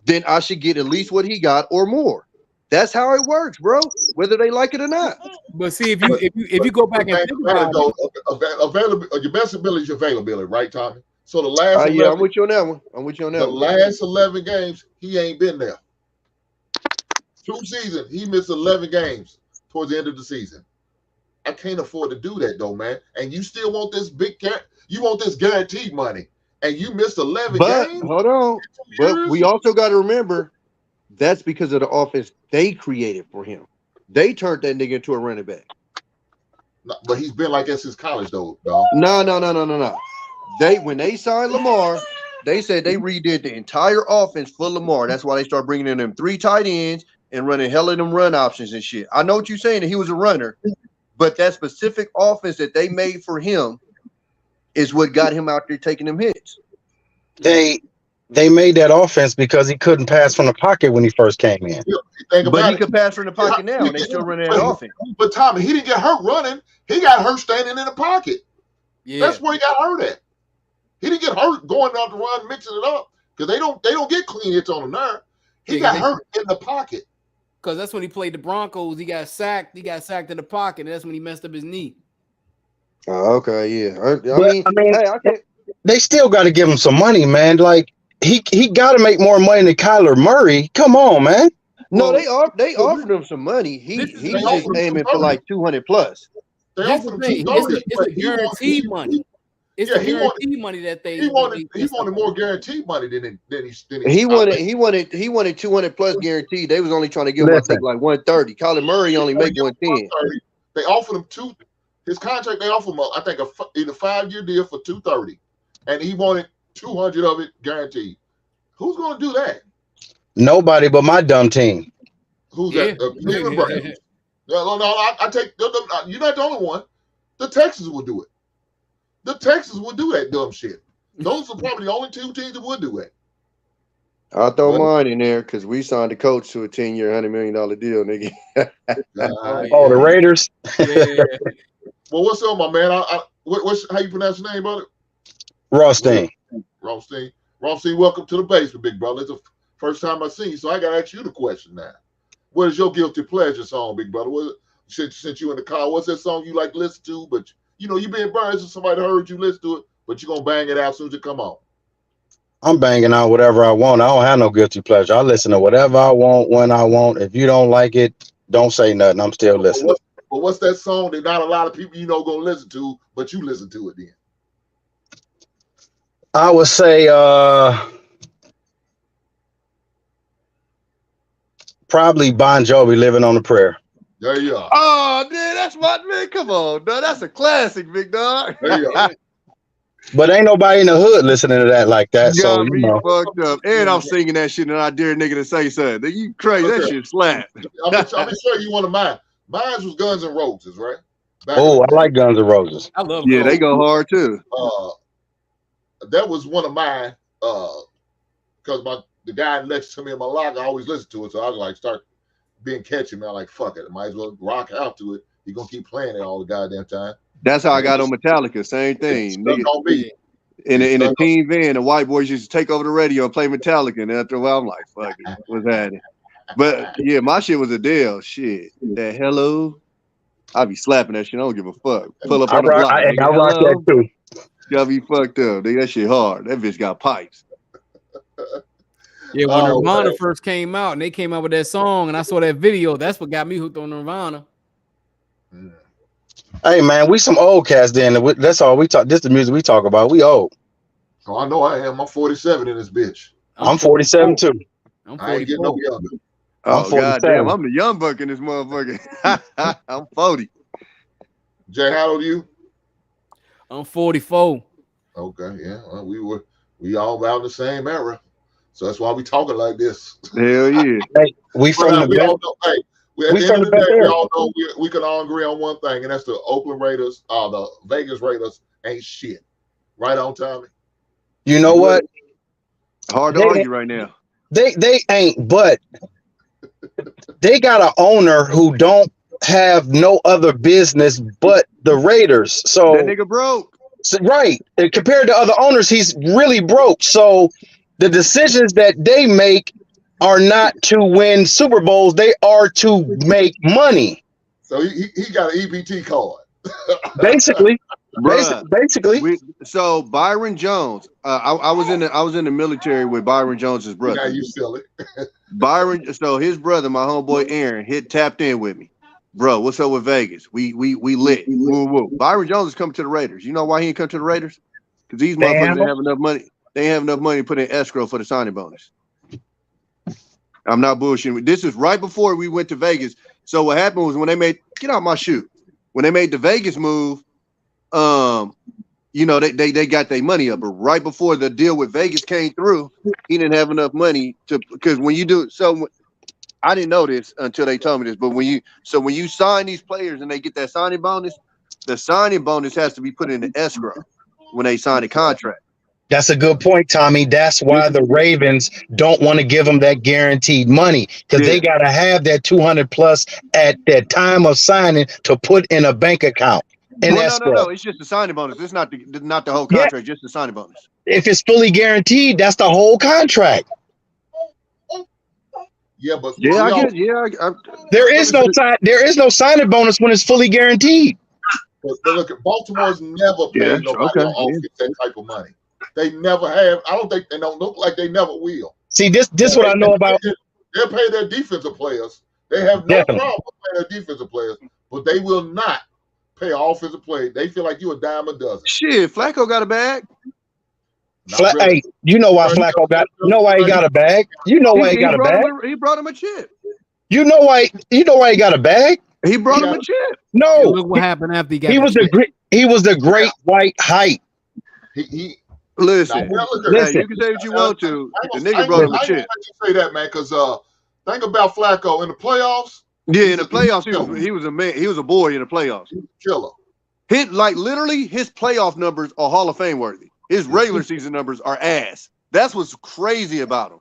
then I should get at least what he got or more. That's how it works, bro. Whether they like it or not. But see, if you go back and think about it, your best ability is your availability, right, Tommy? So the last, I'm with you on that one. The last 11 games, he ain't been there. 2 seasons, he missed 11 games towards the end of the season. I can't afford to do that though, man. And you still want this you want this guaranteed money, and you missed 11 games. Hold on, but we also got to remember that's because of the offense they created for him. They turned that nigga into a running back. No, but he's been like that since college, though. Dog. No. When they signed Lamar, they said they redid the entire offense for Lamar. That's why they started bringing in them 3 tight ends and running hell of them run options and shit. I know what you're saying that he was a runner, but that specific offense that they made for him is what got him out there taking them hits. They they made that offense because he couldn't pass from the pocket when he first came in. But he could pass from the pocket now, and they still running that offense. But Tommy, he didn't get hurt running. He got hurt standing in the pocket. Yeah. That's where he got hurt at. He didn't get hurt going out to run, mixing it up, because they don't get clean hits on the nerve. He got hurt in the pocket. Because that's when he played the Broncos. He got sacked. He got sacked in the pocket. And that's when he messed up his knee. Oh, okay, yeah. I mean, hey, they still got to give him some money, man. Like he got to make more money than Kyler Murray. Come on, man. No, they offered him some money. He's just aiming for like 200 plus. They offered him $230. It's a guaranteed money. It's a guaranteed money that they. He wanted more guaranteed money than he wanted 200 plus guaranteed. They was only trying to give him I think like 130. Kyler Murray only make 110. They offered him his contract. They offered him I think either 5-year deal for $230, and he wanted 200 of it guaranteed. Who's going to do that? Nobody but my dumb team. Who's that? Cleveland Browns. No, I take. You're not the only one. The Texans would do it. The Texans would do that dumb shit. Those are probably the only 2 teams that would do that. I'll throw mine in there because we signed the coach to a 10-year, $100 million deal, nigga. The Raiders. Yeah. Well, what's up, my man? What's how you pronounce your name, brother? Rothstein. Rothstein, welcome to the basement, big brother. It's the first time I've seen you, so I got to ask you the question now. What is your guilty pleasure song, big brother? Since you in the car, what's that song you like to listen to? But you know, you being burned, so somebody heard you listen to it, but you're going to bang it out as soon as it come on. I'm banging out whatever I want. I don't have no guilty pleasure. I listen to whatever I want, when I want. If you don't like it, don't say nothing. I'm still listening. But what's that song that not a lot of people going to listen to, but you listen to it then? I would say probably Bon Jovi, Living on a Prayer. There you are. Oh, dude, that's my man. Come on, dog. That's a classic, big dog. There you are. But ain't nobody in the hood listening to that like that. You so got me fucked up. And I'm singing that shit and I dare a nigga to say something. You crazy. That shit slap. I'm sure you one of mine. Mine was Guns N' Roses, right? I like Guns N' Roses. I love they go hard too. That was one of mine because the guy next to me in my locker always listened to it. So I was like, start being catchy, man. Like, fuck it. I might as well rock out to it. You're going to keep playing it all the goddamn time. That's how I got on Metallica. Same thing. Nigga. On me. In a team van, the white boys used to take over the radio and play Metallica. And after a while, I'm like, fuck it. What's that? But yeah, my shit was Adele. Shit. That hello. I be slapping that shit. I don't give a fuck. Pull up on the block. I rock that too. Y'all be fucked up. That shit hard. That bitch got pipes. Yeah, when Nirvana first came out and they came out with that song and I saw that video, that's what got me hooked on Nirvana. Hey man, we some old cats then. That's all we talk. This is the music we talk about. We old. Oh, I know I am. I'm 47 in this bitch. I'm 47 too. I ain't getting no younger. Oh, goddamn. I'm the young buck in this motherfucker. I'm 40. Jay, how old are you? I'm 44. Okay, yeah. Well, we all about the same era. So that's why we talking like this. Hell yeah. Hey, we from the we all know, hey, at the end of the day, we all know we can all agree on one thing, and that's the Oakland Raiders, the Vegas Raiders ain't shit. Right on, Tommy? You know what? Hard to argue right now. They ain't, but they got an owner who don't have no other business but the Raiders. So that nigga broke. So, right. And compared to other owners, he's really broke. So the decisions that they make are not to win Super Bowls. They are to make money. So he got an EBT card. Basically. So Byron Jones, I was in the military with Byron Jones's brother. Yeah, you silly. Byron, so his brother, my homeboy Aaron, tapped in with me. Bro, what's up with Vegas? We lit. Woo, woo. Byron Jones is coming to the Raiders. You know why he ain't come to the Raiders? Because these motherfuckers didn't have enough money. They didn't have enough money to put in escrow for the signing bonus. I'm not bullshitting. This is right before we went to Vegas. So what happened was when they made get out my shoe. When they made the Vegas move, they got their money up. But right before the deal with Vegas came through, he didn't have enough money because when you do so. I didn't know this until they told me this, but when you sign these players and they get that signing bonus, the signing bonus has to be put in the escrow when they sign a contract. That's a good point, Tommy. That's why the Ravens don't want to give them that guaranteed money because they got to have that 200 plus at that time of signing to put in a bank account. And well, no. It's just the signing bonus. It's not the whole contract. Just the signing bonus. If it's fully guaranteed, that's the whole contract. Yeah, but there is no signing bonus when it's fully guaranteed. But look, Baltimore's never paid nobody on offense that type of money. They never have. I don't think they don't look like they never will. See, this what I know about. They'll pay their defensive players. They have no problem paying their defensive players, but they will not pay an offensive player. They feel like you a dime a dozen. Shit, Flacco got a bag. Really. Hey, you know why Flacco got? You know why he got a bag? You know why he got a bag? He brought him a chip. You know why? You know why he got a bag? He brought him a chip. No, look what happened after he got. He was the great white hype. Listen. You can say what you want to. The nigga brought him a chip. I say that, man, because think about Flacco in the playoffs. Yeah, in the playoffs, he was a man. He was a boy in the playoffs. He was a killer. Literally, his playoff numbers are Hall of Fame worthy. His regular season numbers are ass. That's what's crazy about him.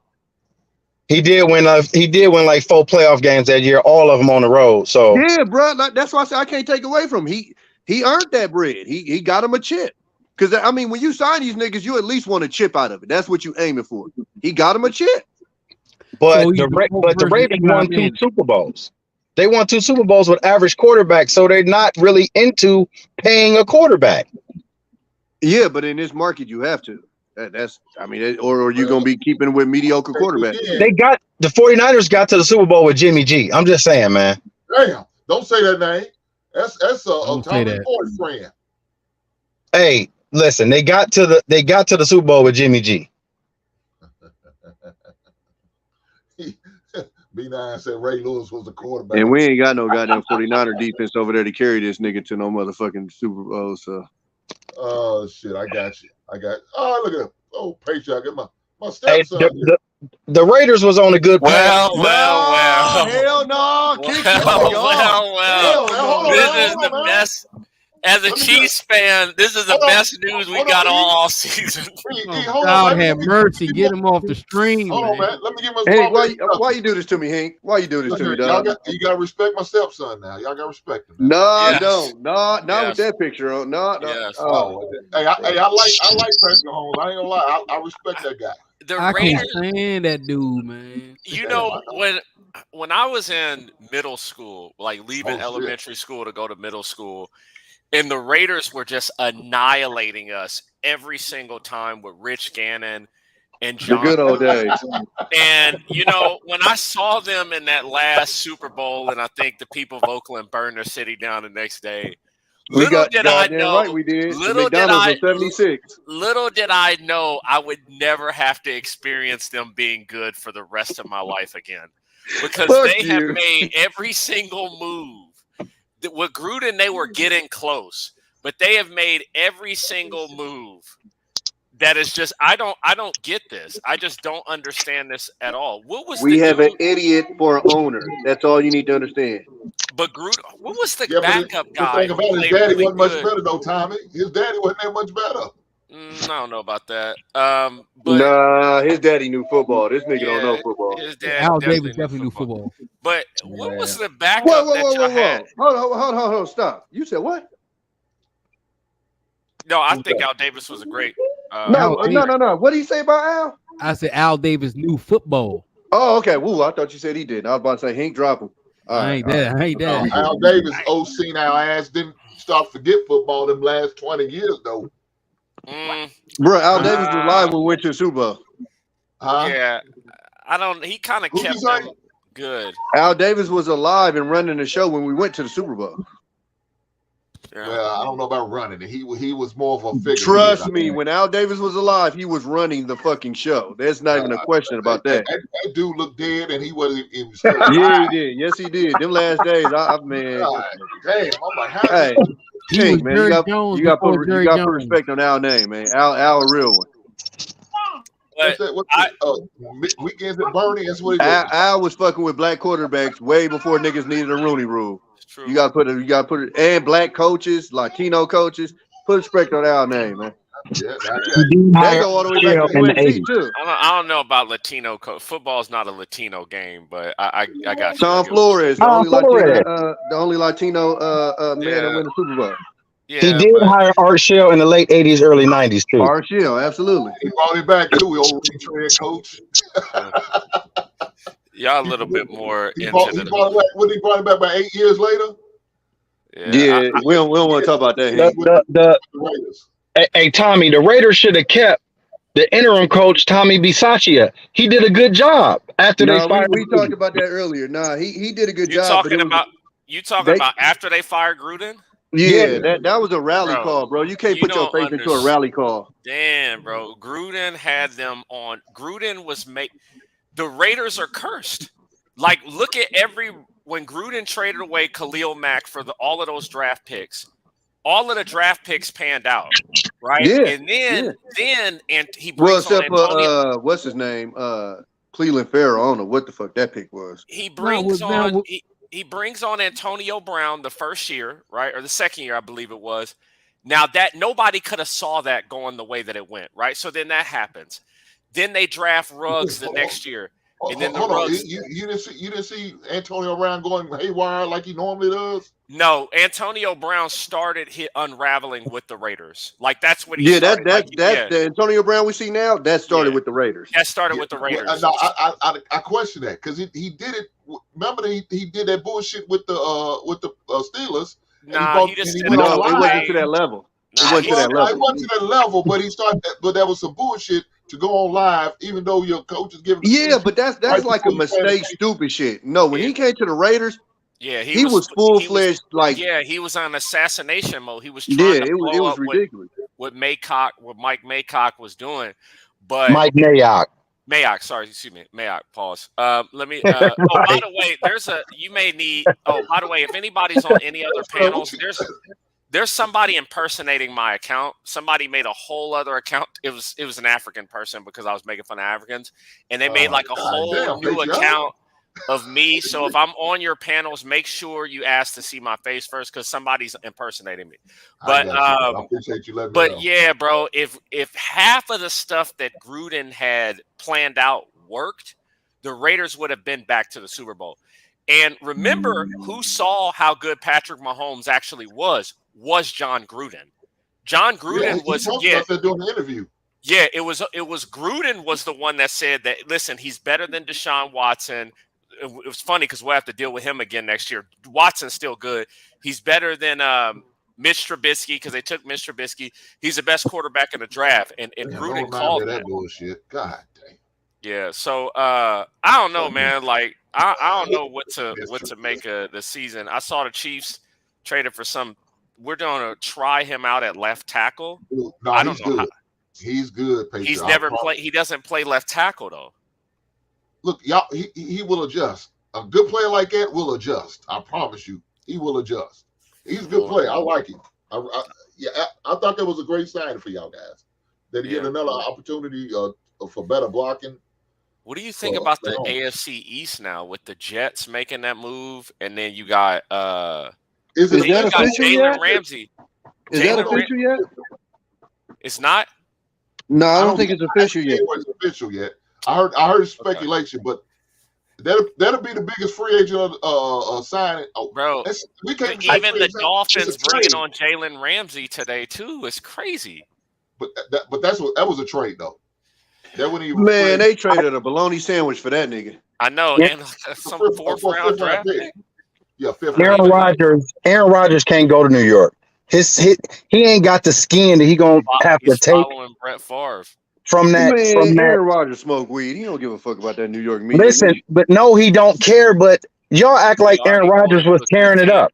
He did win like 4 playoff games that year, all of them on the road. So yeah, bro, that's why I say I can't take away from him. He earned that bread. He got him a chip. Because I mean, when you sign these niggas, you at least want a chip out of it. That's what you aiming for. He got him a chip. But the Ravens won 2 Super Bowls. They won 2 Super Bowls with average quarterbacks, so they're not really into paying a quarterback. Yeah, but in this market, you have to. Or you're gonna be keeping with mediocre quarterbacks. The 49ers got to the Super Bowl with Jimmy G. I'm just saying, man. Damn, don't say that name. That's a Tommy Boy friend. Hey, listen, they got to the Super Bowl with Jimmy G. B9 said Ray Lewis was the quarterback. And we ain't got no goddamn 49er defense over there to carry this nigga to no motherfucking Super Bowl. So. Oh shit, I got you. Oh, look at him. Oh, Patriot, I got my stepson. The Raiders was on a good path. Hell no. This is the best. As a Chiefs fan, this is the best news we got all season. God have mercy. Get him off the stream. Hold on, man. Let me give my why you do this to me, Hink? Why you do this to me, dog? You got to respect my stepson now. Y'all got to respect him. No, I don't. Not with that picture on. No. Yes. Oh, hey, I like Patrick Mahomes. I ain't gonna lie. I respect that guy. I can't stand that dude, man. You know, when I was in middle school, like leaving elementary school to go to middle school, and the Raiders were just annihilating us every single time with Rich Gannon and John. The good old days. And, you know, when I saw them in that last Super Bowl, and I think the people of Oakland burned their city down the next day, little did I know I would never have to experience them being good for the rest of my life again. Because they have made every single move. With Gruden, they were getting close, but they have made every single move that is just I don't get this. I just don't understand this at all. We have an idiot for an owner. That's all you need to understand. But Gruden, what was the backup guy? The thing about his daddy wasn't much better though, Tommy. His daddy wasn't that much better. I don't know about that. But his daddy knew football. This nigga don't know football. His dad Al Davis definitely knew football. But what was the backup that y'all had? Hold on, stop. You said what? No, I think Al Davis was a great. No. What did he say about Al? I said Al Davis knew football. Oh, okay. Woo, I thought you said he did. I was about to say Hink drop him. I ain't that. Al Davis, old senile ass, didn't start to forget football them last 20 years though. Bro, Al Davis was live when we went to the Super Bowl. Yeah, I don't. He kind of kept them good. Al Davis was alive and running the show when we went to the Super Bowl. Yeah. Well, I don't know about running it. He was more of a figure. Trust me, when Al Davis was alive, he was running the fucking show. There's not even a question about that. That dude looked dead, and he wasn't. Yeah, he did. Yes, he did. Them last days, man. God, damn, I'm like, how? Hey, man, you got to put respect on Al's name, man. Al, a real one. Weekends at Bernie. That's what he did. Al was fucking with black quarterbacks way before niggas needed a Rooney Rule. You gotta put it, and black coaches, Latino coaches. Put respect on Al's name, man. Yeah, that's He did That hire go all the way back Shell to in the UNC 80s. too. I don't know about Latino coach. Football is not a Latino game, but I got you. Tom Flores, the Tom only Flores. Latino man that Yeah. win the Super Bowl. He Yeah, did but hire Art Shell in the late 80s, early 90s, too. RCL, absolutely. he brought it back too. Old retread coach. y'all a little bit more He into brought the it back. When he brought it back about 8 years later. yeah. We don't want to talk about that. Hank. The Raiders. Hey, Tommy, the Raiders should have kept the interim coach, Tommy Bisaccia. He did a good job after they No, fired we him. talked about that earlier. Nah, he did a good You job. talking about after they fired Gruden? Yeah, that was a rally Bro, call, bro. You can't you put your don't faith into a rally call. Damn, bro. Gruden had them on. Gruden was the Raiders are cursed. Like, look at when Gruden traded away Khalil Mack for all of those draft picks. All of the draft picks panned out, right? Yeah, and then he Well, brings on except Antonio. for what's his name? Cleveland Farrell. I don't know what the fuck that pick was. He brings he brings on Antonio Brown the first year, right? Or the second year, I believe it was. Now that nobody could have saw that going the way that it went, right? So then that happens. Then they draft Ruggs the next year. And then hold on. You didn't see Antonio Brown going haywire like he normally does? No, Antonio Brown started unraveling with the Raiders. Like that's what he started. That's the Antonio Brown we see now. That started with the Raiders. That started with the Raiders. No, I question that because he did it. Remember he did that bullshit with the Steelers. No, it wasn't to that level. It wasn't to that level. It wasn't to that level, but he started. But that was some bullshit to go on live, even though your coach is giving. Yeah, but that's like a mistake, stupid shit. No, when he came to the Raiders, he was full fledged. Like he was on assassination mode. He was trying to blow up ridiculous. What Mike Maycock was doing, but Mike Mayock. Mayock, sorry, excuse me, Mayock. Pause. Let me. By the way, you may need. Oh, by the way, if anybody's on any other panels, there's somebody impersonating my account. Somebody made a whole other account. It was an African person because I was making fun of Africans, and they made like a whole new account of me. So if I'm on your panels, make sure you ask to see my face first because somebody's impersonating me. But I appreciate you letting me know. Yeah, bro, if half of the stuff that Gruden had planned out worked, the Raiders would have been back to the Super Bowl. And remember who saw how good Patrick Mahomes actually was John Gruden. John Gruden was doing the interview. Yeah, it was Gruden was the one that said that, listen, he's better than Deshaun Watson. It was funny because we'll have to deal with him again next year. Watson's still good. He's better than Mitch Trubisky because they took Mitch Trubisky. He's the best quarterback in the draft. And Gruden called that bullshit. God damn. Yeah, so I don't know, man. Like I don't know what to make of the season. I saw the Chiefs traded for some. We're going to try him out at left tackle. No, I don't know. He's good. Patriot. He's never played. He doesn't play left tackle though. Look, y'all, he will adjust. A good player like that will adjust. I promise you, he will adjust. He's a good player. I like him. I thought that was a great sign for y'all guys. That he get another opportunity for better blocking. What do you think about the AFC East now with the Jets making that move, and then you got Is that official yet? Jalen Ramsey. Is that official yet? It's not. No, I don't think it's official yet. It's official yet. I heard speculation, but that'll be the biggest free agent signing. Oh, bro, we can't even the Dolphins bringing on Jalen Ramsey today too is crazy. But that was a trade though. Man, they traded a bologna sandwich for that nigga. I know, and some fourth round draft pick. Yeah, Aaron Rodgers can't go to New York. He ain't got the skin that he gonna have to take. Following Brett Favre. From that, Aaron Rodgers smoke weed. He don't give a fuck about that New York media. Listen, but no, he don't care. But y'all act like Aaron Rodgers was tearing it up.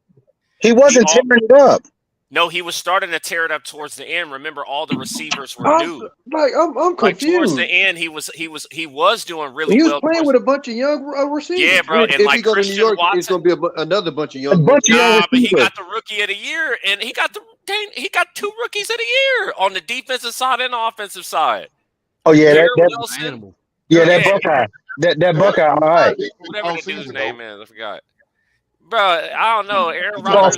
He wasn't tearing it up. No, he was starting to tear it up towards the end. Remember, all the receivers were new. I'm confused. Like towards the end, he was doing really well. He was playing with a bunch of young receivers. Yeah, bro. And if like he go to New York, Watson, it's going to be another bunch of young. But he got the rookie of the year, and he got two rookies of the year on the defensive side and the offensive side. Oh yeah, that Buckeye. That Buckeye. All right. Whatever the dude's name is, I forgot. Bro, I don't know. Aaron Rodgers.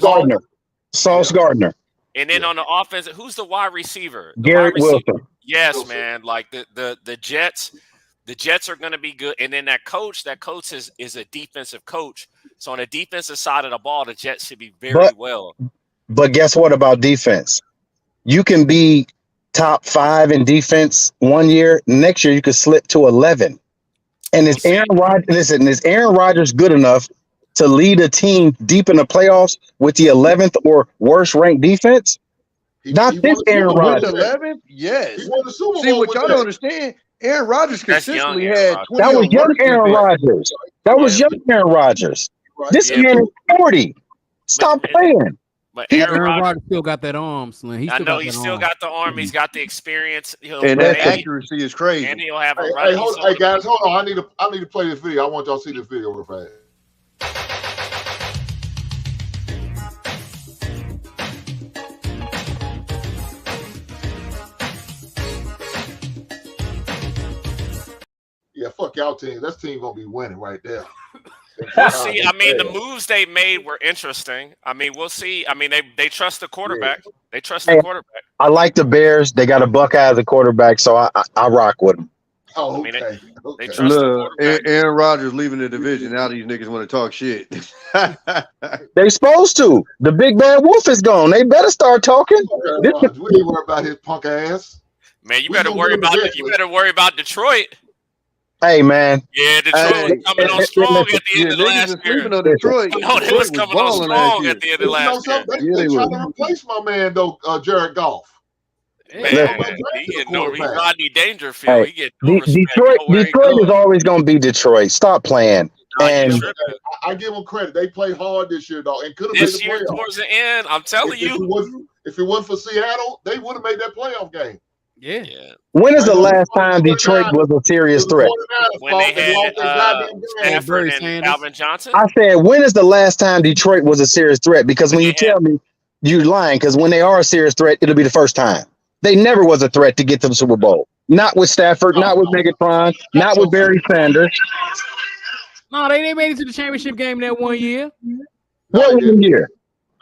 Sauce Gardner. And then on the offense, who's the wide receiver? The Garrett wide receiver. Wilson. Yes, man. Like the Jets are going to be good. And then that coach is a defensive coach. So on the defensive side of the ball, the Jets should be very well. But guess what about defense? You can be top 5 in defense one year. Next year, you could slip to 11. And is Aaron Rodgers good enough to lead a team deep in the playoffs with the 11th or worst ranked defense? Not this Aaron Rodgers. 11th? Yes. He won the Super Bowl. See, what y'all don't understand, Aaron Rodgers consistently had 20. That was young Aaron Rodgers. That was young Aaron Rodgers. This man is 40. Stop playing. But Aaron Rodgers still got that arm, Slim. I know he still got the arm. He's got the experience. And that accuracy is crazy. And he'll have a hey, guys, hold on. I need to play this video. I want y'all to see this video real fast. Yeah, fuck y'all team. That team gonna be winning right there. We'll see. I mean, the moves they made were interesting. I mean, we'll see. I mean, they trust the quarterback. Yeah. They trust the quarterback. I like the Bears. They got a Buckeye as a quarterback, so I rock with them. Oh, okay. I mean, they trust Look, Aaron Rodgers leaving the division. Now these niggas want to talk shit. They supposed to. The big bad wolf is gone. They better start talking. We ain't worry about his punk ass. Man, you better worry about Detroit. Hey, man. Yeah, Detroit was coming on strong at the end of last year. On Detroit. No, they was coming on strong at the end of last year. They trying to replace my man, though, Jared Goff. Man, he Rodney Dangerfield. Hey, He get no Detroit is always going to be Detroit. Stop playing. And I give them credit. They played hard this year, though, and could have made the playoffs. Towards the end, I'm telling you. If it wasn't for Seattle, they would have made that playoff game. Yeah. When is the last time Detroit was a serious threat? When they had Stafford and Calvin Johnson. I said, when is the last time Detroit was a serious threat? Because when you tell me, you're lying. Because when they are a serious threat, it'll be the first time. They never was a threat to get to the Super Bowl. Not with Stafford, not with Megatron, not with Barry Sanders. No, they made it to the championship game that 1 year. What 1 year?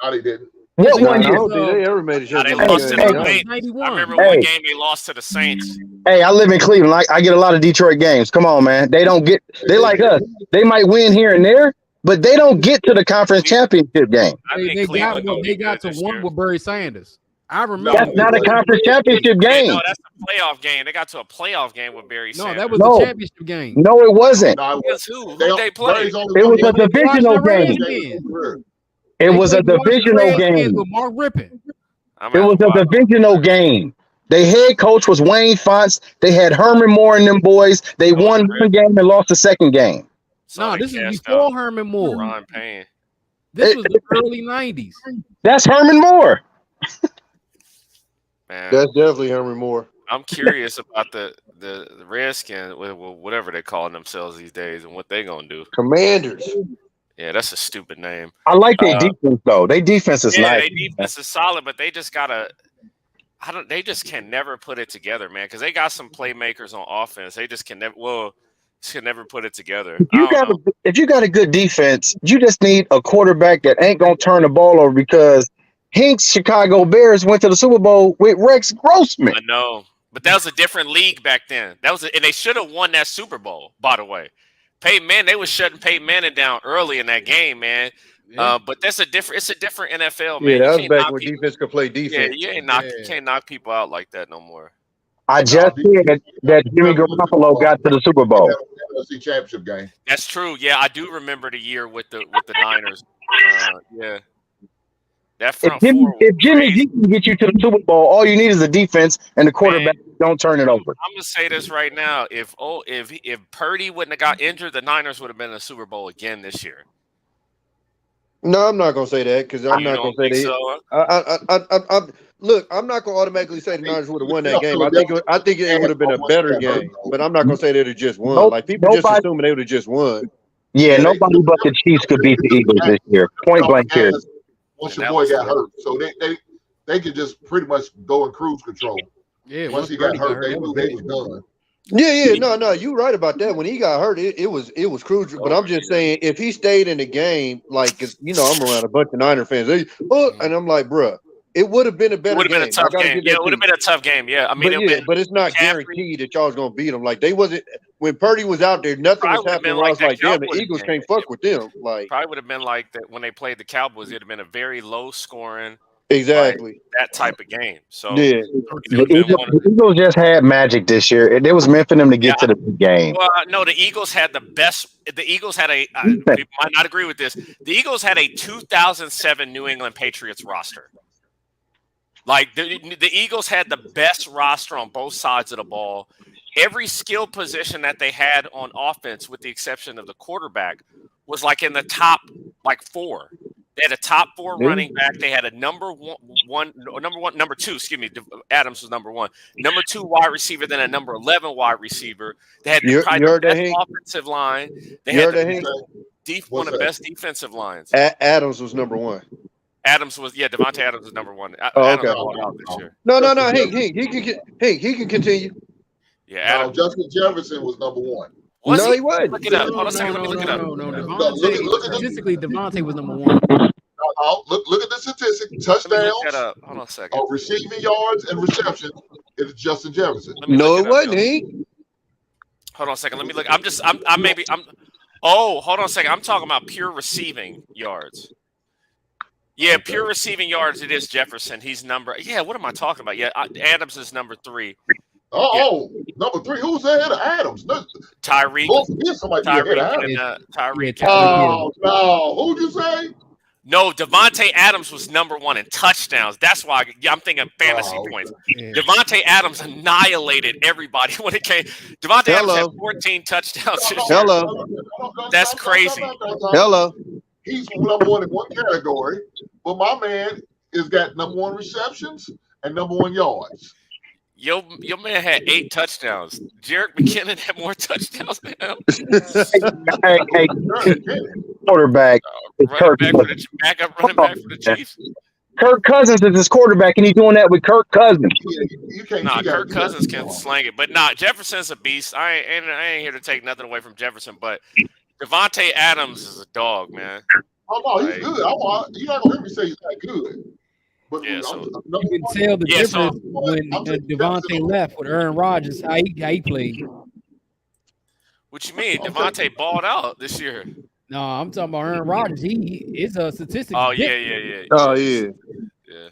No, they didn't. What 1 year? I don't think they ever made it. They lost to the Saints. I remember one game they lost to the Saints. Hey, I live in Cleveland. I get a lot of Detroit games. Come on, man. They like us. They might win here and there, but they don't get to the conference championship game. They got to one with Barry Sanders. I remember. That's not a conference championship game. No, that's a playoff game. They got to a playoff game with Barry Sanders. No, that was the championship game. No, it wasn't. Guess who? Who they played? It was a divisional game. It was a divisional game. With Mark Rippon. It was a divisional game. The head coach was Wayne Fonts. They had Herman Moore and them boys. They won one game and lost the second game. No, this is before Herman Moore. Ron Payne. This was the early 90s. That's Herman Moore. Man, that's definitely Herman Moore. I'm curious about the Redskins, whatever they're calling themselves these days, and what they're gonna do. Commanders. Yeah, that's a stupid name. I like their defense though. Their defense is nice. Their defense is solid, but they just gotta. They just can never put it together, man. Because they got some playmakers on offense. They just can never. Well, can never put it together. If you got a good defense, you just need a quarterback that ain't gonna turn the ball over because Hink's Chicago Bears went to the Super Bowl with Rex Grossman. I know, but that was a different league back then. And they should have won that Super Bowl, by the way. Peyton Manning, they was shutting Peyton Manning down early in that game, man. Yeah. But it's a different NFL, man. Yeah, that was back when defense could play defense. Yeah, you can't knock people out like that no more. I just said that Jimmy Garoppolo got to the Super Bowl. NFC Championship game. That's true. Yeah, I do remember the year with the Niners. Yeah. That if Jimmy G can get you to the Super Bowl, all you need is a defense and the quarterback don't turn it over. I'm gonna say this right now: if Purdy wouldn't have got injured, the Niners would have been in the Super Bowl again this year. No, I'm not gonna say that because I'm not gonna say that. So? Look, I'm not gonna automatically say the Niners would have won that game. I think it would have been a better game, but I'm not gonna say they'd have just won. Like people just assuming they would have just won. Yeah, nobody but the Chiefs could beat the Eagles this year. Point blank period. Once your boy got hurt, so they could just pretty much go in cruise control. Yeah, once he got hurt, they knew they was done. Yeah, no, you're right about that. When he got hurt, it was crucial. But I'm just saying, if he stayed in the game, like, 'cause, I'm around a bunch of Niner fans, and I'm like, bruh, It would have been a better It would have game. been a tough game. Yeah, it would have been a tough game. Yeah, I mean, but it's not guaranteed that y'all was gonna beat them. Like they wasn't when Purdy was out there. Nothing was happening. Where I was like, damn, the Eagles can't fuck with them. Like probably would have been like that when they played the Cowboys. It'd have been a very low scoring, exactly that type of game. So yeah, the Eagles just had magic this year. It was meant for them to get to the big game. Well, no, the Eagles had the best. The Eagles had a. People might not agree with this. The Eagles had a 2007 New England Patriots roster. Like the Eagles had the best roster on both sides of the ball. Every skill position that they had on offense, with the exception of the quarterback, was like in the top four. They had a top 4 running back. They had a number two. Excuse me, Adams was number 1. Number 2 wide receiver, then a number 11 wide receiver. They had the best offensive line. They had one of the best defensive lines. Adams was number 1. Adams was Devontae Adams was number 1. Okay. Out this year. No. Hink, he can continue. Yeah, Adams. Justin Jefferson was number 1. No, he wasn't. Look it up. Hold on a second. Let me look it up. No. Statistically, Devontae was number 1. Look at the statistic. Touchdowns. Hold on a second. Receiving yards and receptions. It's Justin Jefferson. No, it wasn't. Hink. Hold on a second. Let me look. Hold on a second. I'm talking about pure receiving yards. Yeah, pure receiving yards. It is Jefferson. He's number. Yeah, what am I talking about? Yeah, Adams is number 3. Number 3. Who's ahead of Adams? Tyreek. Tyreek. Oh, no. Who'd you say? No, Devontae Adams was number 1 in touchdowns. That's why I'm thinking fantasy points. Yeah. Devontae Adams annihilated everybody when it came. Devontae Adams had 14 touchdowns. Hello. That's crazy. Hello. He's number 1 in one category, but my man has got number 1 receptions and number 1 yards. Your man had 8 touchdowns. Jerick McKinnon had more touchdowns than him. Quarterback. Running back for the Chiefs. Kirk Cousins is his quarterback, and he's doing that with Kirk Cousins. Kirk Cousins can slang it, but Jefferson's a beast. I ain't here to take nothing away from Jefferson, but Devontae Adams is a dog, man. Oh no, he's good. You're not gonna hear me say he's not good. But you can tell the difference when Devontae left with Aaron Rodgers, how he played. What you mean? Devontae balled out this year. No, I'm talking about Aaron Rodgers. He is a statistic. Oh, yeah. Oh, yeah. Yeah.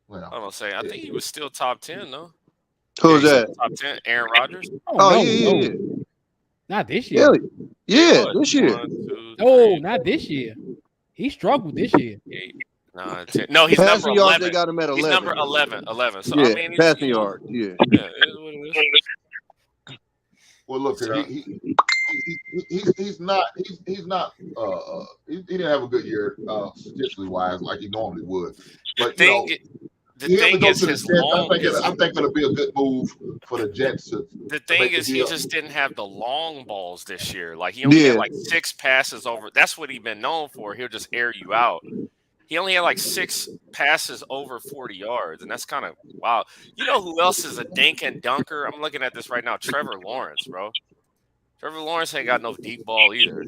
Well, I'm going to say, I think he was still top 10, though. Who's that? Top 10, Aaron Rodgers. Yeah. Not this year. Yeah, this year. 1, 2, no, not this year. He struggled this year. 8, 9, 10. No, he's passing number 11. Yards, they got him at 11. He's number 11. So, yeah, I mean, passing yards. Yeah. It is what it is. Well, look, he's not. He didn't have a good year statistically wise like he normally would. But the thing is, his long. I think it'll be a good move for the Jets. The thing is, he just didn't have the long balls this year. Like he only had like 6 passes over. That's what he's been known for. He'll just air you out. He only had like 6 passes over 40 yards, and that's kind of wow. You know who else is a dink and dunker? I'm looking at this right now. Trevor Lawrence, bro. Trevor Lawrence ain't got no deep ball either.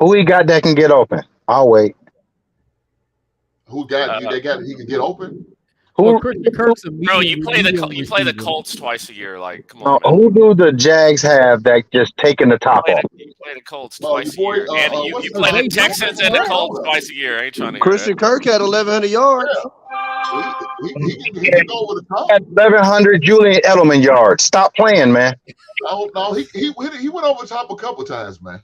Who he got that can get open? I'll wait. Who got he can get open? Well, Christian Kirk's a bro, you play the Colts twice a year. Like, come on. Who do the Jags have that just taking the top off? You play the Colts twice a year. And you play the Texans and the Colts twice a year. I ain't trying to Christian Kirk had 1,100 yards. He can go with the top. 1,100 Julian Edelman yards. Stop playing, man. No, he went over the top a couple times, man.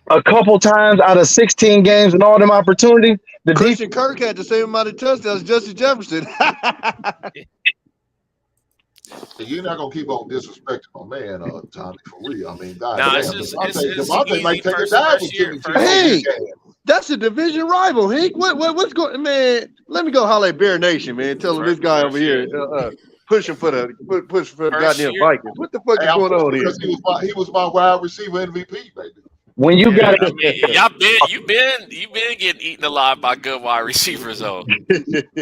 A couple times out of 16 games and all them opportunities. Christian Kirk had the same amount of touchdowns as Justin Jefferson. You're not gonna keep on disrespecting my man, Tommy, for real. I mean, God, Devontae might take a dive with Jimmy. Hey, that's a division rival, Hink. What's going, man? Let me go holler at Bear Nation, man. Tell him this guy over here pushing for the goddamn Vikings. What the fuck is going on here? Because he was my wide receiver MVP, baby. When you got it, you've been getting eaten alive by good wide receivers though,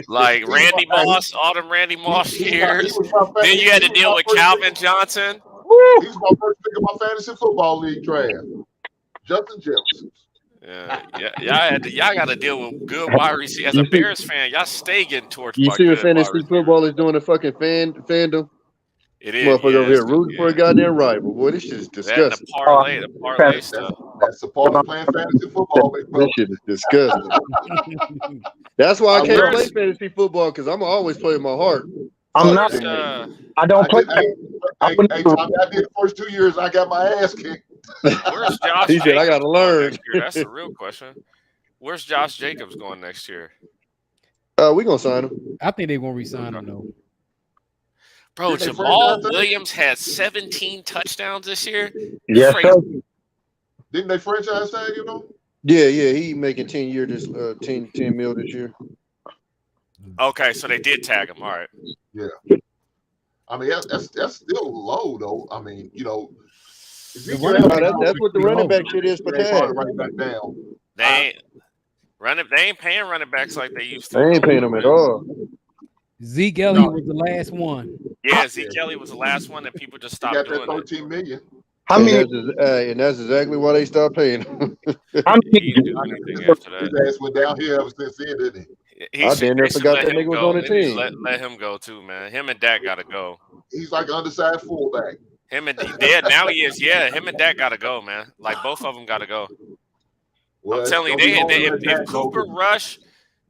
like Randy Moss, all them Randy Moss years. Then you had to deal with Calvin Johnson. He was my first pick of my fantasy football league draft. Justin Jefferson. Y'all got to deal with good wide receivers. As a Bears fan, y'all stay getting torched You by see what good wide fantasy receivers. football is doing a fucking fandom? It is. Motherfucker over here Yes. rooting for a goddamn rival. Boy, this shit is That and the disgusting. parlay stuff. That's the part of playing fantasy football, big bro. This shit is disgusting. That's why I can't Where's- play fantasy football because I'm always playing my heart. I'm not. Where's, I don't play. Hey, Tommy, I did the first 2 years. I got my ass kicked. where's Josh? He said, "I Jacobs gotta going learn." next year? That's the real question. Where's Josh Jacobs going next year? We gonna sign him. I think they're gonna resign him though. Bro, Did they Jamal franchise him? Williams had 17 touchdowns this year. Yes, Crazy. sir. Didn't they franchise tag, you know? Yeah, he making 10 year this 10 mil this year. Okay, so they did tag him. All right. I mean, that's still low, though. I mean, you know. That's what the running back shit is for tag. Right back down. They ain't paying running backs like they used to. They ain't paying him at all. Zeke Elliott was the last one. Yeah, Zeke Elliott was the last one that people just He stopped got that doing it. 13 million. How many? And that's exactly why they stopped paying him. How He many? didn't do anything after His that. ass went down here ever since then, didn't he? I damn near forgot that nigga was on the team. Let him go too, man. Him and Dak gotta go. He's like an undersized fullback. Him and now he is. Yeah, him and Dak gotta go, man. Like both of them gotta go. Well, I'm telling you, if Cooper Rush,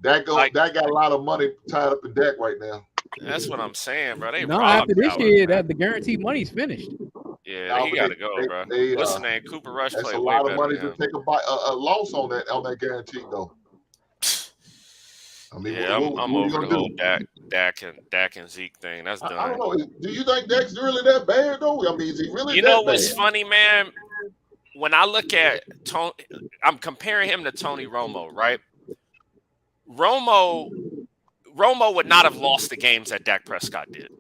Dak got a lot of money tied up in Dak right now. that's what I'm saying, bro. They No, robbed after this Dallas, year, man. that the guaranteed money's finished. Yeah, he gotta go, bro. What's his name? Cooper Rush That's played a way lot of better money than to him. take a loss on that guarantee, though. I mean, Yeah, I'm over the whole Dak and Zeke thing. That's done. I don't know. Do you think Dak's really that bad, though? I mean, is he really You that know what's bad? funny, man? When I look at Tony, I'm comparing him to Tony Romo, right? Romo would not have lost the games that Dak Prescott did.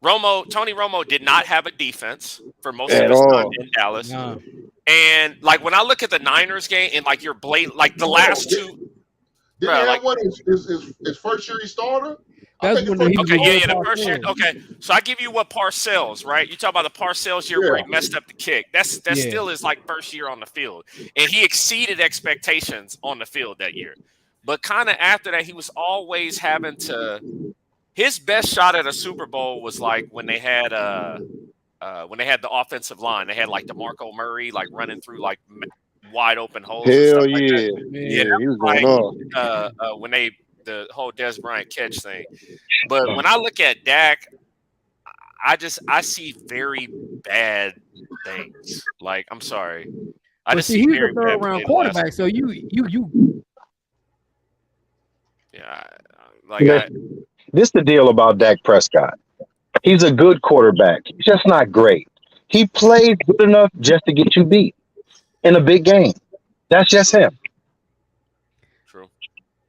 Tony Romo did not have a defense for most of his time in Dallas. No. And like when I look at the Niners game and like your blatant, like the last two. Did Bro, he have like- one his first year he started? That's when he was Okay, with the first year. Parcells. Okay, so I give you what Parcells, right? You talk about the Parcells year where he messed up the kick. That still is like first year on the field, and he exceeded expectations on the field that year. But kind of after that, he was always having to. His best shot at a Super Bowl was like when they had the offensive line. They had like DeMarco Murray like running through like wide open holes. Hell and stuff yeah. like that. Yeah, he was going off. When the whole Des Bryant catch thing. But when I look at Dak, I see very bad things. Like, I'm sorry. I But just see, see he was very a bad third round play the last- quarterback, so you Yeah, like This the deal about Dak Prescott. He's a good quarterback. He's just not great. He plays good enough just to get you beat in a big game. That's just him. true.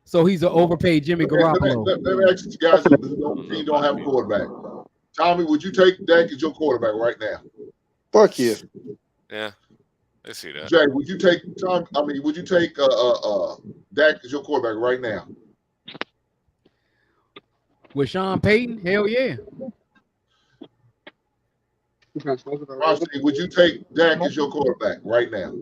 so he's an overpaid Jimmy Garoppolo. Let me ask you guys who don't have a quarterback. Tommy, would you take Dak as your quarterback right now? Fuck yeah. Yeah, I see that. Jay, would you take Dak as your quarterback right now? With Sean Payton, hell yeah. Rossi, would you take Dak as your quarterback right now?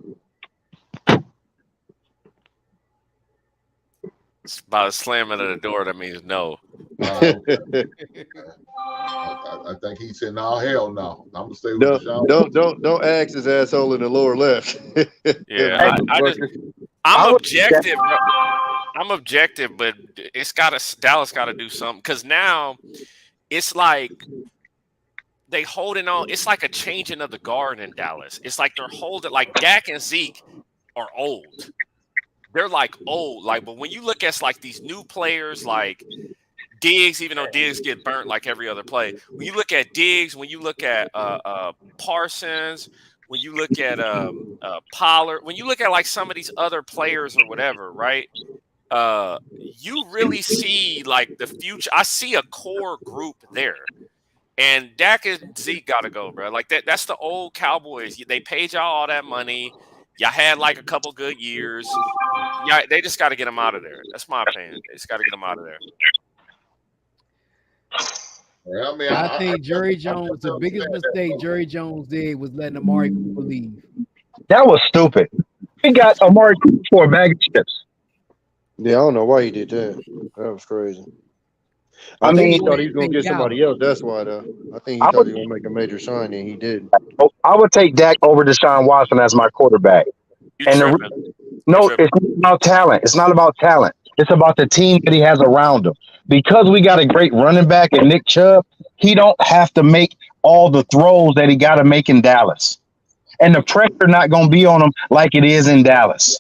It's about a slamming of the door. That means no. I think he said, "No, hell no. I'm gonna stay with Sean." Don't ask his asshole in the lower left. Yeah, I'm objective. Bro. I'm objective, but Dallas got to do something because now it's like they holding on. It's like a changing of the guard in Dallas. It's like they're holding. Like Dak and Zeke are old. They're like old. Like, but when you look at like these new players, like Diggs, even though Diggs get burnt like every other play, when you look at Diggs, when you look at Parsons, when you look at Pollard, when you look at like some of these other players or whatever, right? You really see like the future. I see a core group there. And Dak and Zeke got to go, bro. Like that's the old Cowboys. They paid y'all all that money. Y'all had like a couple good years. Yeah, they just got to get them out of there. That's my opinion. They just got to get them out of there. Yeah, I mean, I think Jerry Jones, the biggest mistake Jerry Jones did was letting Amari Cooper leave. That was stupid. He got Amari Cooper for a bag of chips. Yeah, I don't know why he did that. That was crazy. I I think he mean, thought he was gonna get somebody else. That's why, though. I think he I thought would he was gonna make a major signing. He didn't. take Dak over Deshaun Watson as my quarterback. You And tripping? no, it's not about talent. It's not about talent. It's about the team that he has around him. Because we got a great running back in Nick Chubb, he don't have to make all the throws that he got to make in Dallas. And the pressure not going to be on him like it is in Dallas.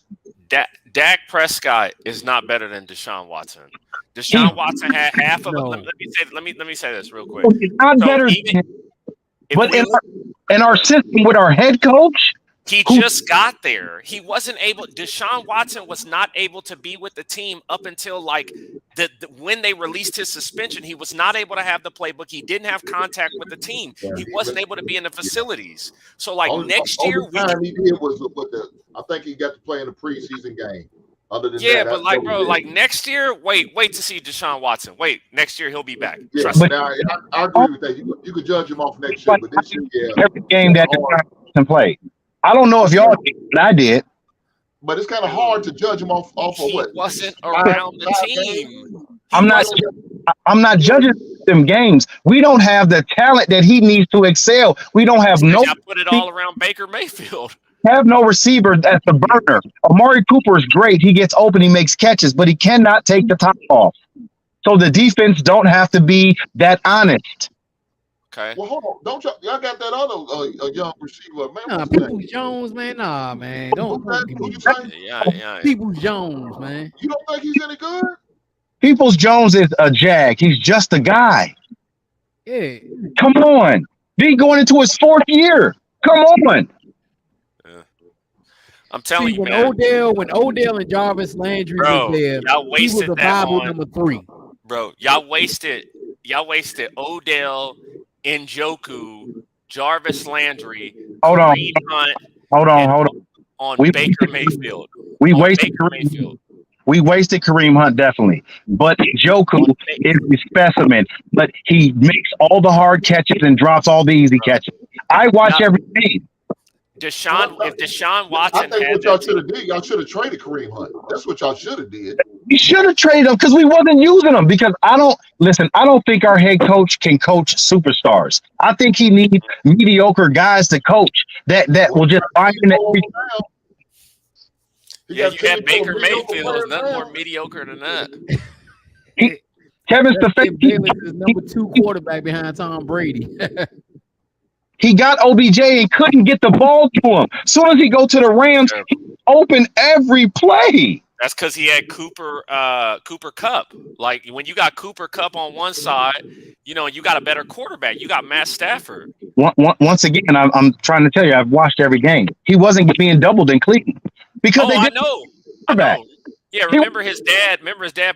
Dak Prescott is not better than Deshaun Watson. Deshaun Watson had half of it. Let me say this real quick. He's not better, but in our system with our head coach, he just got there. He wasn't able. Deshaun Watson was not able to be with the team up until like when they released his suspension. He was not able to have the playbook. He didn't have contact with the team. He wasn't able to be in the facilities. So like next year, he did was with the. I think he got to play in the preseason game. Other than yeah, that, but like, bro, like next year, wait to see Deshaun Watson. Wait, next year he'll be back. Yeah, Trust me. now, I agree with that. You could judge him off next year, but this year, yeah, every game that Deshaun Watson played. I don't know if y'all did, but I did. But it's kind of hard to judge him off of what? He wasn't around the team. I'm not judging them games. We don't have the talent that he needs to excel. We don't have I put it all around Baker Mayfield. Have no receiver that's the burner. Amari Cooper is great. He gets open, he makes catches, but he cannot take the top off. So the defense don't have to be that honest. Okay. Well, hold on. Don't y'all got that other young receiver, man? Nah, Peoples Jones, man. Nah, man. Don't Who you saying? Yeah. Peoples Jones, man. You don't think he's any good? Peoples Jones is a jag. He's just a guy. Yeah. Come on. He going into his 4th year. Come on. I'm telling you, when man. Odell and Jarvis Landry was there, y'all wasted he was a that Bible on number 3. Bro, y'all wasted Odell, Njoku, Jarvis Landry, Kareem Hunt. Hold on. On Baker Mayfield. We wasted Kareem Hunt, definitely. But Njoku is a specimen. But he makes all the hard catches and drops all the easy catches. I watch every game. If Deshaun Watson, I think what y'all should have did, y'all should have traded Kareem Hunt. That's what y'all should have did. We should have traded him because we wasn't using him. Because I don't think our head coach can coach superstars. I think he needs mediocre guys to coach that will just find it. Yeah, you had Baker Mayfield. There's nothing more mediocre than that. Kevin Stefanski is number 2 quarterback behind Tom Brady. He got OBJ and couldn't get the ball to him. As soon as he go to the Rams, he opened every play. That's because he had Cooper Kupp. Like when you got Cooper Kupp on one side, you got a better quarterback. You got Matt Stafford. Once again, I'm trying to tell you, I've watched every game. He wasn't being doubled in Cleveland because I know. Yeah, remember his dad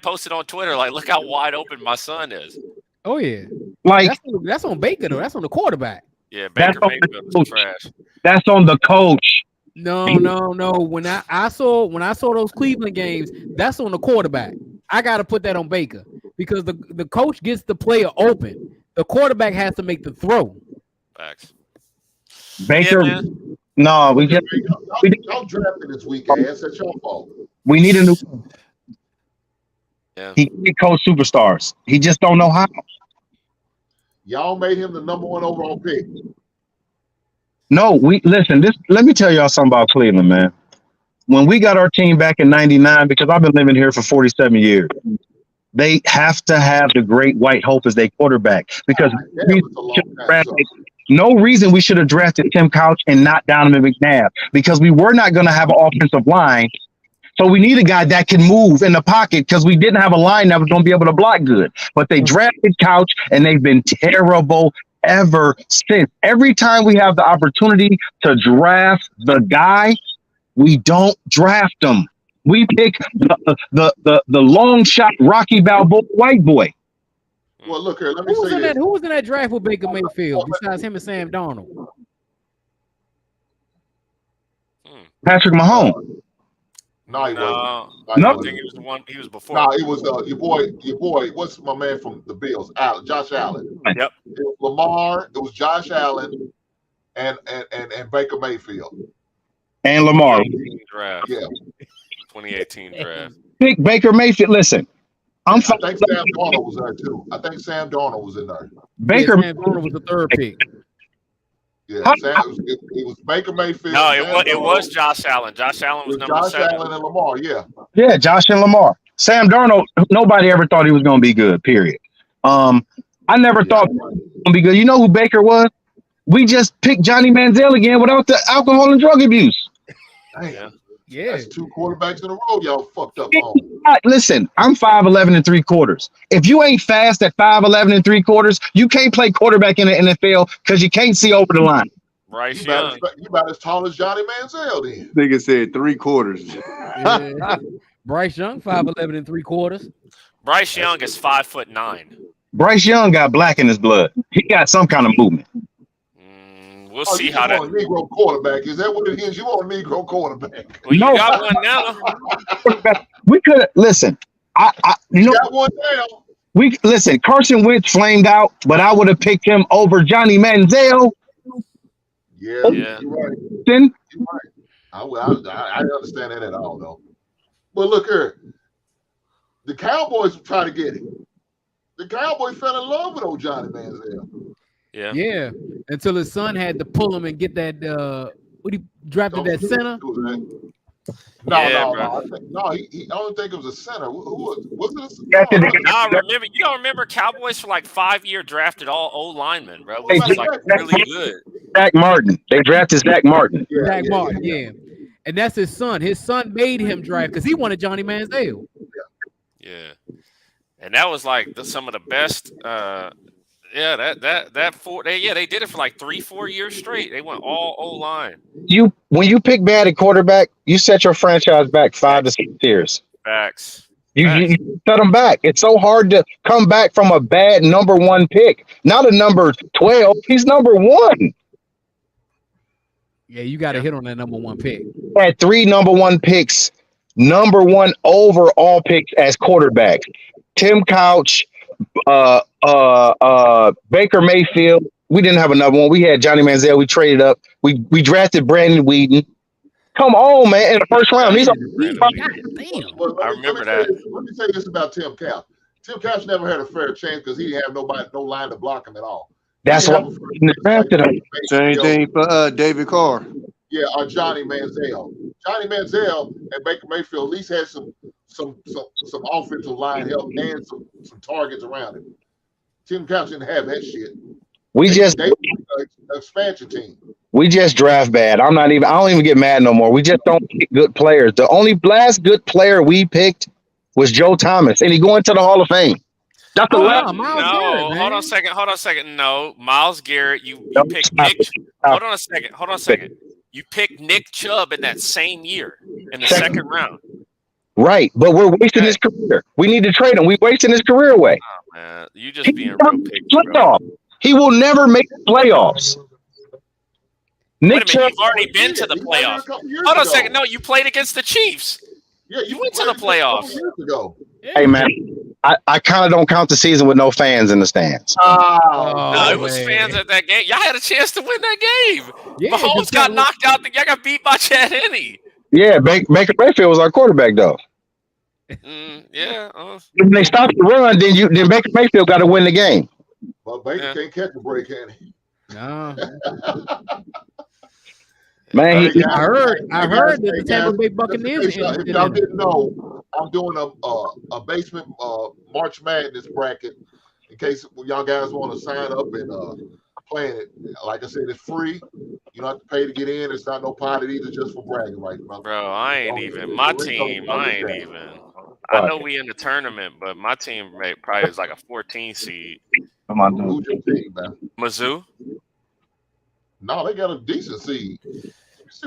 posted on Twitter like, "Look how wide open my son is." Oh yeah, like that's on Baker though. That's on the quarterback. Yeah, Baker Mayfield is trash. That's on the coach. No. When I saw those Cleveland games, that's on the quarterback. I got to put that on Baker because the coach gets the player open. The quarterback has to make the throw. Facts. Baker, yeah, no, y'all drafted this weak ass. That's your fault. We need a new. Yeah. He can coach superstars. He just don't know how. Y'all made him the number 1 overall pick. No, listen. Let me tell y'all something about Cleveland, man. When we got our team back in '99, because I've been living here for 47 years, they have to have the great White Hope as their quarterback. Because no reason we should have drafted Tim Couch and not Donovan McNabb, because we were not going to have an offensive line. So we need a guy that can move in the pocket because we didn't have a line that was going to be able to block good. But they drafted Couch, and they've been terrible ever since. Every time we have the opportunity to draft the guy, we don't draft him. We pick the long shot Rocky Balboa white boy. Well, look here. Let me say this. Who was in that draft with Baker Mayfield besides him and Sam Darnold? Patrick Mahomes. No, he wasn't. I think he was the one. He was before. No, it was your boy. What's my man from the Bills? Josh Allen. Yep. It was Lamar. It was Josh Allen, and Baker Mayfield. And Lamar. 2018 draft. Yeah. 2018 draft. Pick Baker Mayfield. Listen, I think Sam Darnold was there too. I think Sam Darnold was in there. Baker. Sam Darnold was the third pick. Yeah, it was Baker Mayfield. No, it was Josh Allen. Josh Allen was number Josh 7. Allen and Lamar. Yeah. Yeah, Josh and Lamar. Sam Darnold. Nobody ever thought he was going to be good. Period. I never thought he was going to be good. You know who Baker was? We just picked Johnny Manziel again without the alcohol and drug abuse. Damn. Yeah. That's 2 quarterbacks in a row y'all fucked up on. Listen, I'm 5'11 and 3/4. If you ain't fast at 5'11 and 3/4, you can't play quarterback in the NFL because you can't see over the line. Bryce You Young. about as tall as Johnny Manziel then. Nigga said 3/4. Yeah. Bryce Young, 5'11 and 3/4. Bryce Young is 5'9". Bryce Young got black in his blood. He got some kind of movement. We'll see how that. You want a Negro quarterback? Is that what it is? You want a Negro quarterback? Well, you got one now. We could listen. You know, got one now. We listen. Carson Wentz flamed out, but I would have picked him over Johnny Manziel. Yeah. You're right. You're right. I understand that at all, though. But look here, the Cowboys try to get it. The Cowboys fell in love with old Johnny Manziel. Yeah. Until his son had to pull him and get that. What he drafted that center. No. I don't think it was a center. Who was it? No, I remember. You don't remember Cowboys for like 5 years drafted all old linemen, bro. It was like really good. Zach Martin. They drafted Zach Martin. Zach Martin. Yeah. And that's his son. His son made him draft because he wanted Johnny Manziel. Yeah. And that was like some of the best. They did it for like 3-4 years straight. They went all O-line. When you pick bad at quarterback, you set your franchise back 5 to 6 years. Facts. You set them back. It's so hard to come back from a bad number 1 pick. Not a number 12. He's number 1. Yeah, you got to hit on that number 1 pick. Had 3 number 1 picks, number 1 overall picks as quarterbacks. Tim Couch, Baker Mayfield. We didn't have another one. We had Johnny Manziel. We traded up. We drafted Brandon Whedon. Come on, man! In the first round, I remember that. Let me say this about Tim Couch. Tim Couch never had a fair chance because he didn't have no line to block him at all. That's why he drafted him. Same thing for David Carr. Yeah, or Johnny Manziel. Johnny Manziel and Baker Mayfield at least had some offensive line help and some targets around him. Tim Couch didn't have that shit. They were an expansion team. We just draft bad. I don't even get mad no more. We just don't pick good players. The only last good player we picked was Joe Thomas, and he going to the Hall of Fame. That's the last. Hold on a second. No, Myles Garrett. You picked Nick. Hold on a second. You picked Nick Chubb in that same year in the second round. Right, but we're wasting his career. We need to trade him. We're wasting his career away. Oh, man, you just being real picky, bro. He will never make the playoffs. Nick Chubb, you've already been to the playoffs. Hold on a second. No, you played against the Chiefs. Yeah, you went to the playoffs. Years ago. Hey, man, I kind of don't count the season with no fans in the stands. No, it was fans at that game. Y'all had a chance to win that game. Yeah, Mahomes got knocked out. Y'all got beat by Chad Henne. Yeah, Baker Mayfield was our quarterback, though. When they stopped the run, then Baker Mayfield got to win the game. Well, Baker can't catch a break, can he? No. Man, I heard that the Tampa Bay Buccaneers. If y'all didn't know, I'm doing a basement March Madness bracket in case y'all guys want to sign up and playing it. Like I said, it's free. You don't have to pay to get in. It's not no pot. It's just for bragging rights, brother. Bro, I ain't even. My team, I ain't even. I know we in the tournament, but my team probably is like a 14 seed. Come on, who's your team, man? Mizzou. No, they got a decent seed.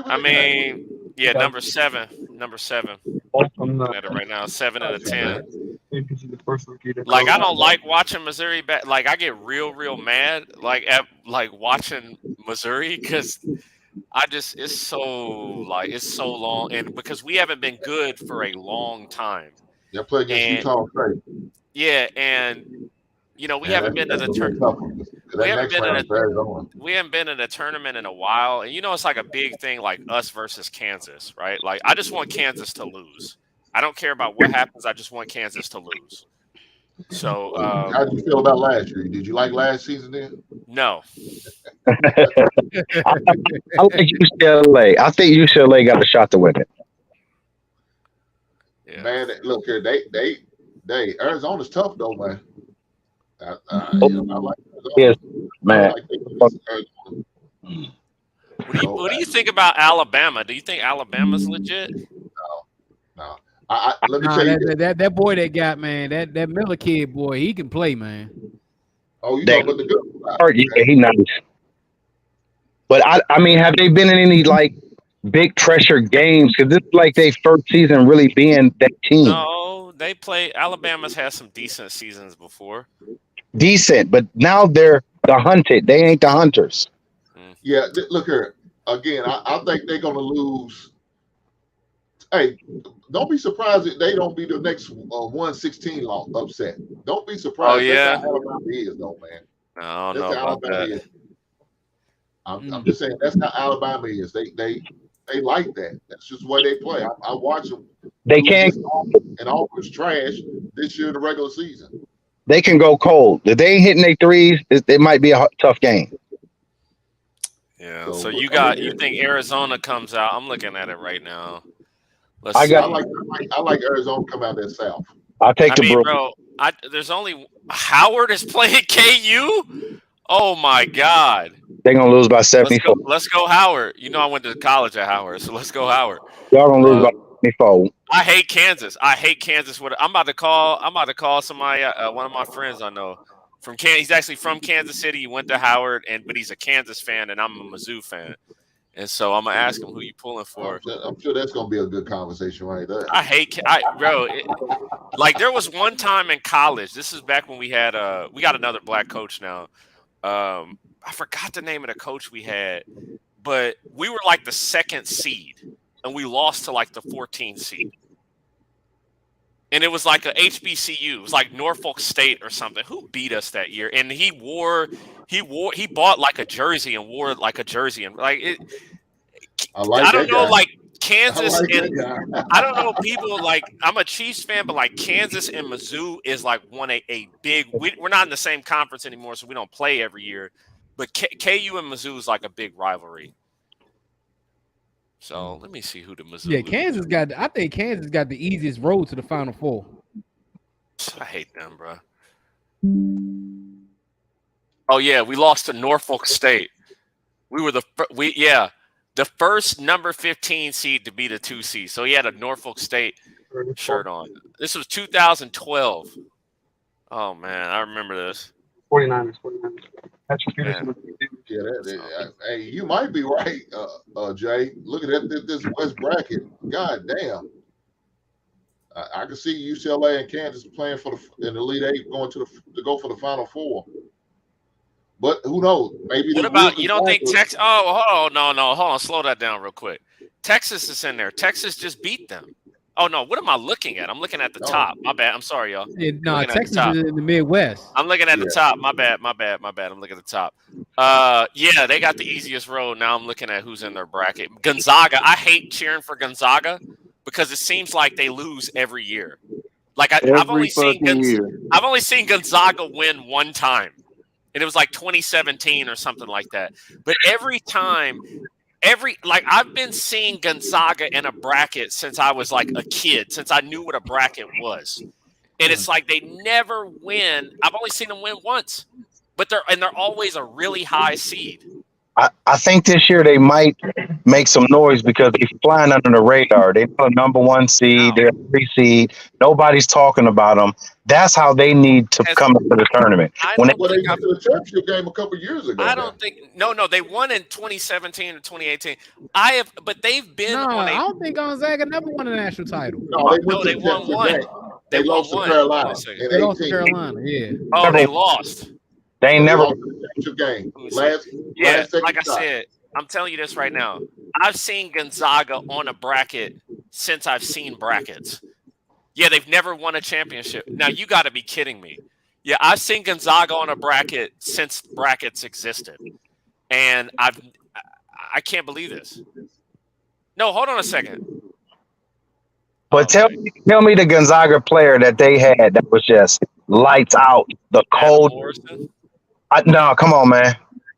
I mean, yeah, number 7. I'm looking at it right now, 7 out of 10. Like, I don't like watching Missouri back. Like, I get real mad at watching Missouri because it's so long, and because we haven't been good for a long time. They play against Utah State. Yeah, and you know, we haven't been to the tournament. We haven't been in a tournament in a while, and you know, it's like a big thing, like us versus Kansas, right? Like, I just want Kansas to lose. I don't care about what happens. I just want Kansas to lose. So, how did you feel about last year? Did you like last season then? No. I like UCLA. I think UCLA got a shot to win it. Yeah. Man, look here, they Arizona's tough though, man. I like Arizona. Yes, man. What do you think about Alabama? Do you think Alabama's legit? No. Let me tell you that boy they got, man, that Miller kid boy, he can play, man. Oh, you know, but the good yeah, he nice. But I mean, have they been in any like big pressure games? Because this is like their first season really being that team. No, they play. Alabama's had some decent seasons before. Decent, but now they're the hunted. They ain't the hunters. Yeah, look here. Again, I think they're gonna lose. Hey, don't be surprised if they don't be the next 116 upset. Don't be surprised. Oh, yeah. That's how Alabama is, though, man. I don't That's know how about Alabama that. is. I'm just saying that's how Alabama is. They like that. That's just the way they play. I watch them. They can't. And Auburn's trash this year in the regular season. They can go cold. If they ain't hitting their threes, it might be a tough game. Yeah. So you think Arizona comes out? I'm looking at it right now. I like Arizona come out there south. I'll take the Brewers. Bro, there's only Howard is playing KU. Oh my God. They're gonna lose by 74. Let's go Howard. You know I went to college at Howard, so let's go Howard. Y'all gonna lose by 74. I hate Kansas. I'm about to call somebody. One of my friends I know from Kansas. He's actually from Kansas City. He went to Howard, but he's a Kansas fan, and I'm a Mizzou fan. And so I'm gonna ask him who you pulling for. I'm sure that's gonna be a good conversation right there. Like there was one time in college. This is back when we got another black coach now. I forgot the name of the coach we had, but we were like the 2nd seed, and we lost to like the 14th seed. And it was like a HBCU. It was like Norfolk State or something. Who beat us that year? And he bought like a jersey and wore like a jersey, and like it. I don't know, like Kansas and I don't know people like. I'm a Chiefs fan, but like Kansas and Mizzou is like a big. We're not in the same conference anymore, so we don't play every year. But KU and Mizzou is like a big rivalry. So let me see who the Mizzou. Yeah, I think Kansas got the easiest road to the Final Four. I hate them, bro. Oh yeah, we lost to Norfolk State. We were the first number 15 seed to be the 2 seed. So he had a Norfolk State shirt on. This was 2012. Oh man, I remember this. 49ers. That's hey, you might be right, Jay. Looking at this West bracket, god damn. I can see UCLA and Kansas playing in the Elite Eight, going to go for the Final Four. But who knows? Maybe. What about you? Don't think Texas? Oh, no, hold on, slow that down real quick. Texas is in there. Texas just beat them. Oh no, what am I looking at? I'm looking at the top. My bad. I'm sorry, y'all. Yeah, no, Texas is in the Midwest. I'm looking at the top. My bad. I'm looking at the top. Yeah, they got the easiest road. Now I'm looking at who's in their bracket. Gonzaga. I hate cheering for Gonzaga because it seems like they lose every year. Like I've only seen Gonzaga win one time, and it was like 2017 or something like that. But every time. I've been seeing Gonzaga in a bracket since I was like a kid, since I knew what a bracket was. And it's like they never win. I've only seen them win once, but they're always a really high seed. I think this year they might make some noise because they're flying under the radar. They're the number 1 seed, they're 3 seed. Nobody's talking about them. That's how they need to come into the tournament. They went to the championship game a couple years ago. I don't think they won in 2017 or 2018. But they've been. No, I don't think Gonzaga never won a national title. No, they won one. They lost to Carolina. They lost to Carolina. Yeah. Oh, they lost. They ain't never lost the championship game. Last like I said, I'm telling you this right now. I've seen Gonzaga on a bracket since I've seen brackets. Yeah, they've never won a championship. Now, you got to be kidding me. Yeah, I've seen Gonzaga on a bracket since brackets existed, and I can't believe this. No, hold on a second. But tell me the Gonzaga player that they had that was just lights out. The Adam cold. Morrison. No, come on, man.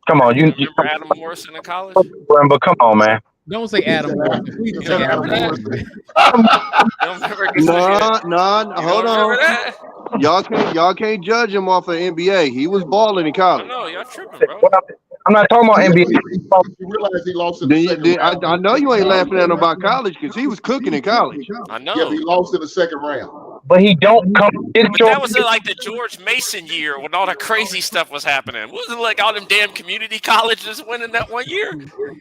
Come on, You remember Adam Morrison in college? But come on, man. Don't say Adam Morrison. Please don't say Adam Morrison. No, hold on. Y'all can't judge him off of NBA. He was balling in college. No, y'all tripping, bro. I'm not talking about NBA. You realize he lost in the second round. I know you ain't laughing at him about college because he was cooking in college. I know. Yeah, he lost in the second round. But he don't come. But that was like the George Mason year when all the crazy stuff was happening. Wasn't like all them damn community colleges winning that one year?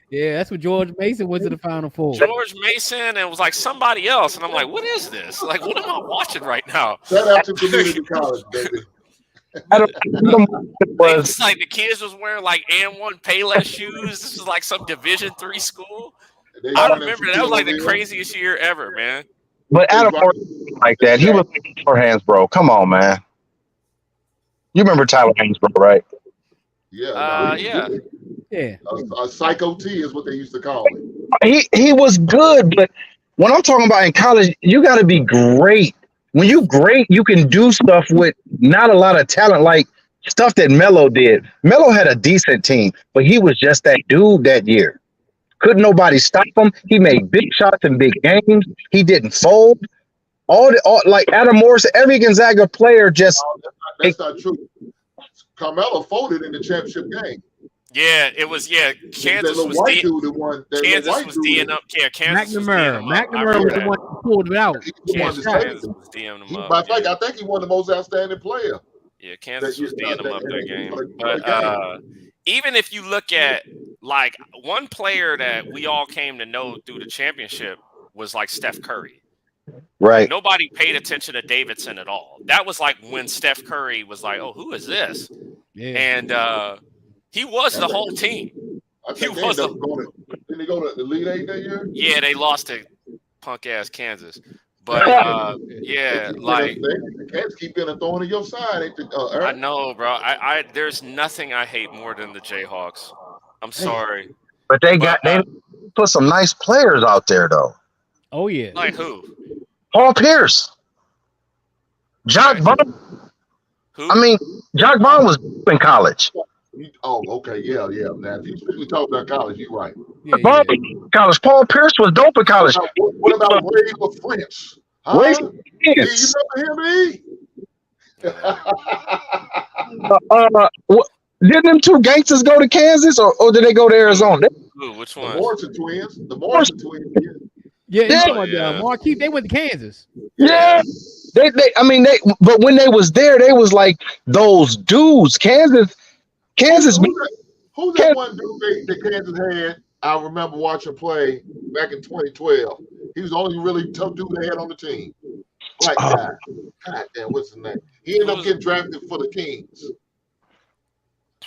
Yeah, that's what George Mason went to the Final Four. George Mason and it was like somebody else, and I'm like, what is this? Like, what am I watching right now? Shout out to community college, baby. It's like the kids was wearing like M1 Payless shoes. This is like some Division III school. I remember that was like the craziest year ever, man. But Adam Morrison like that. He was for hands, bro. Come on, man. You remember Tyler Hansbrough, right? Yeah. Yeah. A psycho T is what they used to call him. He was good, but when I'm talking about in college, you got to be great. When you great, you can do stuff with not a lot of talent, like stuff that Melo did. Melo had a decent team, but he was just that dude that year. Couldn't nobody stop him. He made big shots in big games. He didn't fold. All like Adam Morrison, every Gonzaga player just. That's not true. Carmelo folded in the championship game. Yeah, it was. Yeah, Kansas was D'ing up. Yeah, Kansas McNamara was the one who pulled it out. Kansas was D'ing him up. By fact, I think he won the most outstanding player. Yeah, Kansas was D'ing him up that game. But even if you look at like one player that we all came to know through the championship was like Steph Curry. Right. Nobody paid attention to Davidson at all. That was like when Steph Curry was like, "Oh, who is this?" Yeah. And he was the whole team. He was. Didn't they go to the Elite Eight that year? Yeah, they lost to punk ass Kansas. But yeah, like the Cats keep getting thrown to your side. I know, bro. I there's nothing I hate more than the Jayhawks. I'm sorry, but they put some nice players out there though. Oh yeah, like who? Paul Pierce, Jock Vaughn. Who? I mean, Jock Vaughn was in college. Oh, okay, yeah. Now, if you talk about college, you're right. College. Paul Pierce was dope in college. What about Ray French? Huh? Ray You remember him, didn't them two gangsters go to Kansas, or did they go to Arizona? Ooh, which one? The Morrison twins. Yeah, Marquise. They went to Kansas. Yeah. They. But when they was there, they was like those dudes. Kansas. Who's that one dude that Kansas had? I remember watching play back in 2012. He was the only really tough dude they had on the team. Black guy. God damn, what's his name? He ended up getting drafted for the Kings.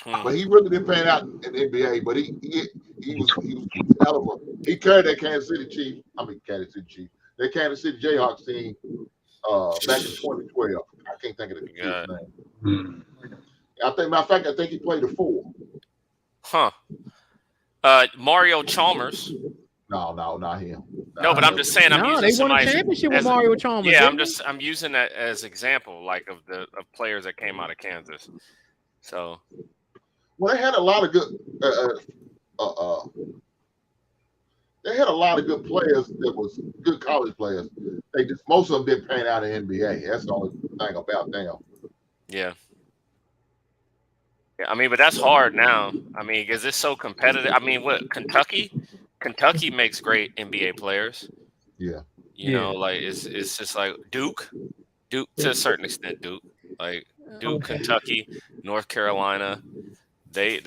But he really didn't pan out in the NBA. But he was hell of a. He carried that Kansas City Jayhawks team back in 2012. I can't think of the kid's name. I think he played a 4. Huh. Mario Chalmers. No, not him. No, but I'm just saying. They won a championship with Mario Chalmers. Yeah, I'm using that as example, like of players that came out of Kansas. So. Well, they had a lot of good. They had a lot of good players that was good college players. Most of them didn't pan out in NBA. That's the only thing about them. Yeah. I mean, but that's hard now. I mean, because it's so competitive. I mean, what Kentucky makes great NBA players. Yeah. You know, like it's just like Duke to a certain extent. Duke, Kentucky, North Carolina. They.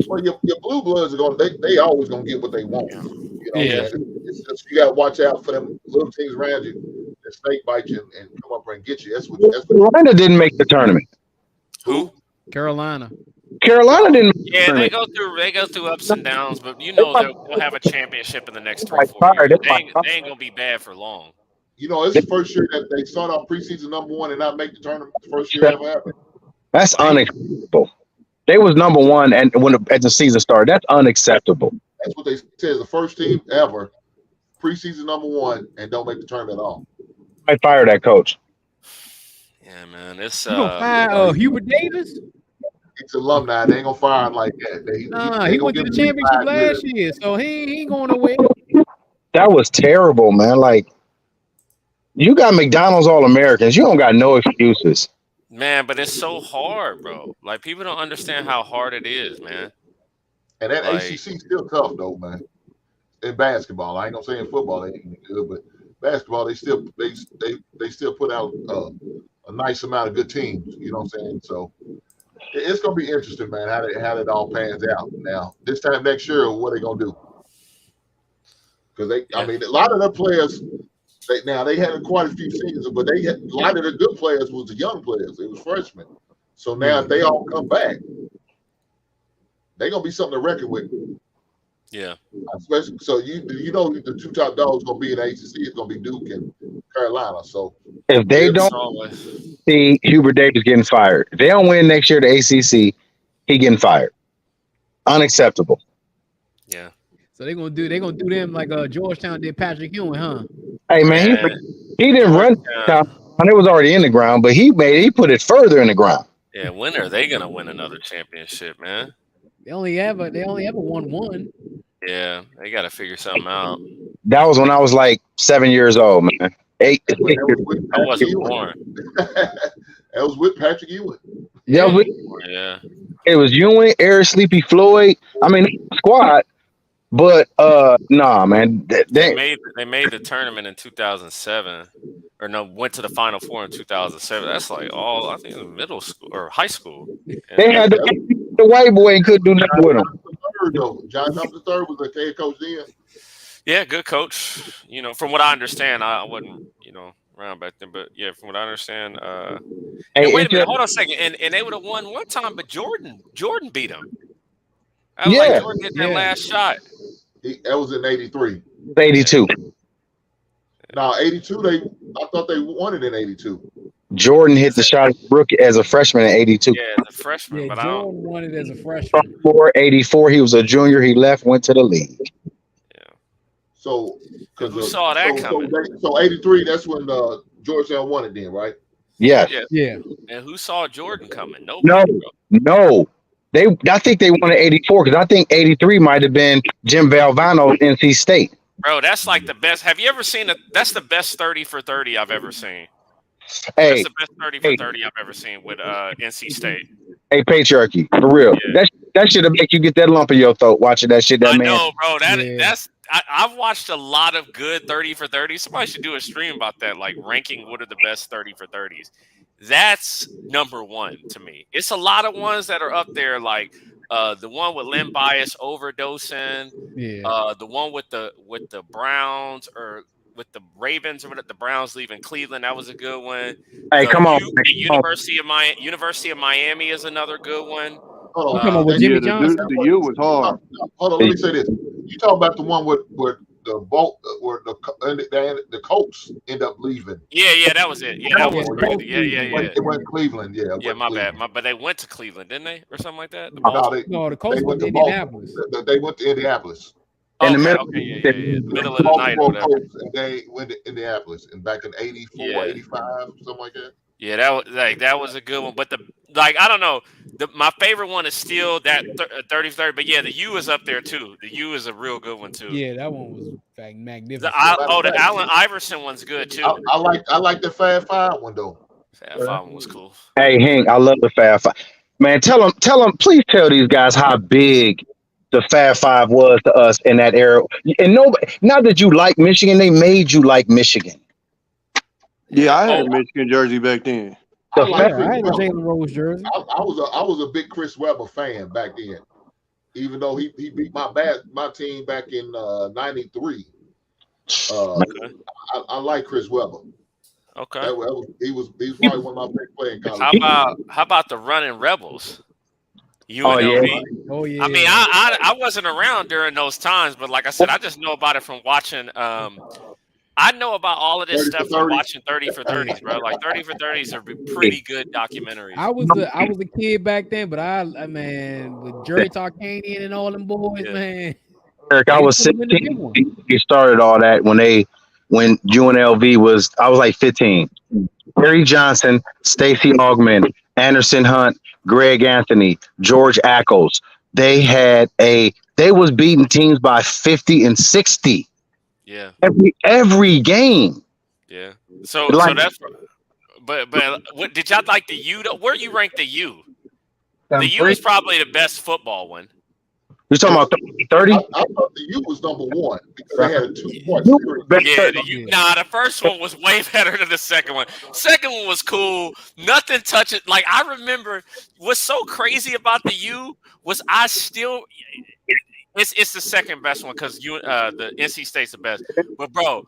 Well, your blue bloods are they always gonna get what they want. You know, it's just, you gotta watch out for them little things around you that snake bite you and come up and get you. That's what. Carolina didn't make the tournament. Who? Carolina didn't. Yeah, they go through ups and downs, but you know they'll have a championship in the next 3-4 years. They ain't gonna be bad for long. You know, it's the first year that they start off preseason #1 and not make the tournament. The first year ever happened. That's unacceptable. They was #1 and at the season started. That's unacceptable. That's what they said. The first team ever, preseason #1, and don't make the tournament at all. I fire that coach. Yeah, man. It's You gonna fire Hubert Davis? It's alumni. They ain't gonna fire him like that. He went to the championship last year, so he ain't going nowhere. That was terrible, man. Like, you got McDonald's All-Americans. You don't got no excuses. Man, but it's so hard, bro. Like, people don't understand how hard it is, man. And that ACC still tough though, man. In basketball, I ain't gonna say in football they ain't good, but basketball they still put out a nice amount of good teams. You know what I'm saying? So it's gonna be interesting, man. How it all pans out. Now this time next year, what they gonna do? Because I mean, a lot of the players. They had quite a few seasons, but a lot of the good players was the young players. It was freshmen. So now if they all come back, they're gonna be something to reckon with. Yeah. Especially so you know the two top dogs gonna be in the ACC. It's gonna be Duke and Carolina. So if they don't see Hubert Davis getting fired, if they don't win next year the ACC, he getting fired. Unacceptable. Yeah. So they're gonna do them like Georgetown did Patrick Ewing, huh? Hey man, he didn't run down. It was already in the ground, but he put it further in the ground. Yeah, when are they gonna win another championship, man? They only ever won one. Yeah, they got to figure something out. That was when I was like 7 years old, man. 8. I wasn't born. That was with Patrick Ewing. Yeah, it was Ewing, Eric Sleepy Floyd. I mean, squad. But nah, man. They made the tournament in 2007, or no, went to the Final Four in 2007. That's like all I think middle school or high school. They had the white boy and couldn't do nothing with him. John Thompson III was the head coach then. Yeah, good coach. You know, from what I understand, I wasn't around back then, but yeah, from what I understand. Hey, wait a minute, hold on a second, and they would have won one time, but Jordan beat them. Like Jordan hit that last shot. That was in '83. 82. No, 82. I thought they won it in '82. Jordan hit the shot rookie as a freshman in '82. Yeah, as a freshman, but Jordan won it as a freshman. 84. He was a junior. He left, went to the league. Yeah. So, who saw that coming? So '83. That's when Georgetown won it, then, right? Yeah. And who saw Jordan coming? Nobody. No. I think they won in '84 because I think '83 might have been Jim Valvano's NC State. Bro, that's like the best. Have you ever seen it? That's the best 30 for 30 I've ever seen. Hey, that's the best 30 for 30 I've ever seen with NC State. Hey, patriarchy, for real. Yeah. That should have make you get that lump in your throat watching that shit. I know, bro. I've watched a lot of good 30 for 30. Somebody should do a stream about that, like ranking what are the best 30 for 30s. That's number one to me. It's a lot of ones that are up there, like the one with Len Bias overdosing, the one with the Browns or with the Ravens or the Browns leaving Cleveland. That was a good one. Hey, come on. The University of Miami is another good one. Hold on. Come on with Jimmy Johnson. The U was hard. Hold on, let me say this. You talk about the one where the Colts end up leaving. Yeah, that was it. Yeah, that was great. Yeah. It went Cleveland. Yeah, my bad. But they went to Cleveland, didn't they, or something like that? The Colts went to Indianapolis. They went to Indianapolis. In the middle, middle of the night or whatever. And they went to Indianapolis and back in 84, 85, something like that. Yeah, that was a good one. But I don't know. My favorite one is still that 30-30. But yeah, the U is up there too. The U is a real good one too. Yeah, that one was magnificent. The Allen Iverson one's good too. I like the Fab Five one though. Fab Five one was cool. Hey, Hink, I love the Fab Five. Man, tell them, please tell these guys how big the Fab Five was to us in that era. And not that you like Michigan, they made you like Michigan. Yeah, I had a Michigan jersey back then. I had a Jalen Rose jersey. I was a big Chris Webber fan back then, even though he beat my team back in '93. I like Chris Webber. Okay, he was probably one of my favorite players in college. How about the Running Rebels? Oh yeah. I mean, I wasn't around during those times, but like I said, I just know about it from watching I know about all of this 30 stuff for from 30. watching 30 for 30s, bro. Like 30 for 30s are pretty good documentaries. I was a kid back then, but I man with Jerry Tarkanian and all them boys, Yeah. man. Eric, I They was put him in the big 16. one. He started all that when UNLV was. I was like 15. Terry Johnson, Stacey Augmon, Anderson Hunt, Greg Anthony, George Ackles. They was beating teams by 50 and 60 Yeah. every game. Yeah. So Like, that's but what did y'all like the U? Where you rank the U? The U is probably the best football one. you talking about 30? I thought the U was number one because they had a 2-point series. Yeah, the first one was way better than the second one. Second one was cool. Nothing touches. Like I remember, what's so crazy about the U was it's the second best one because the NC State's the best. But bro,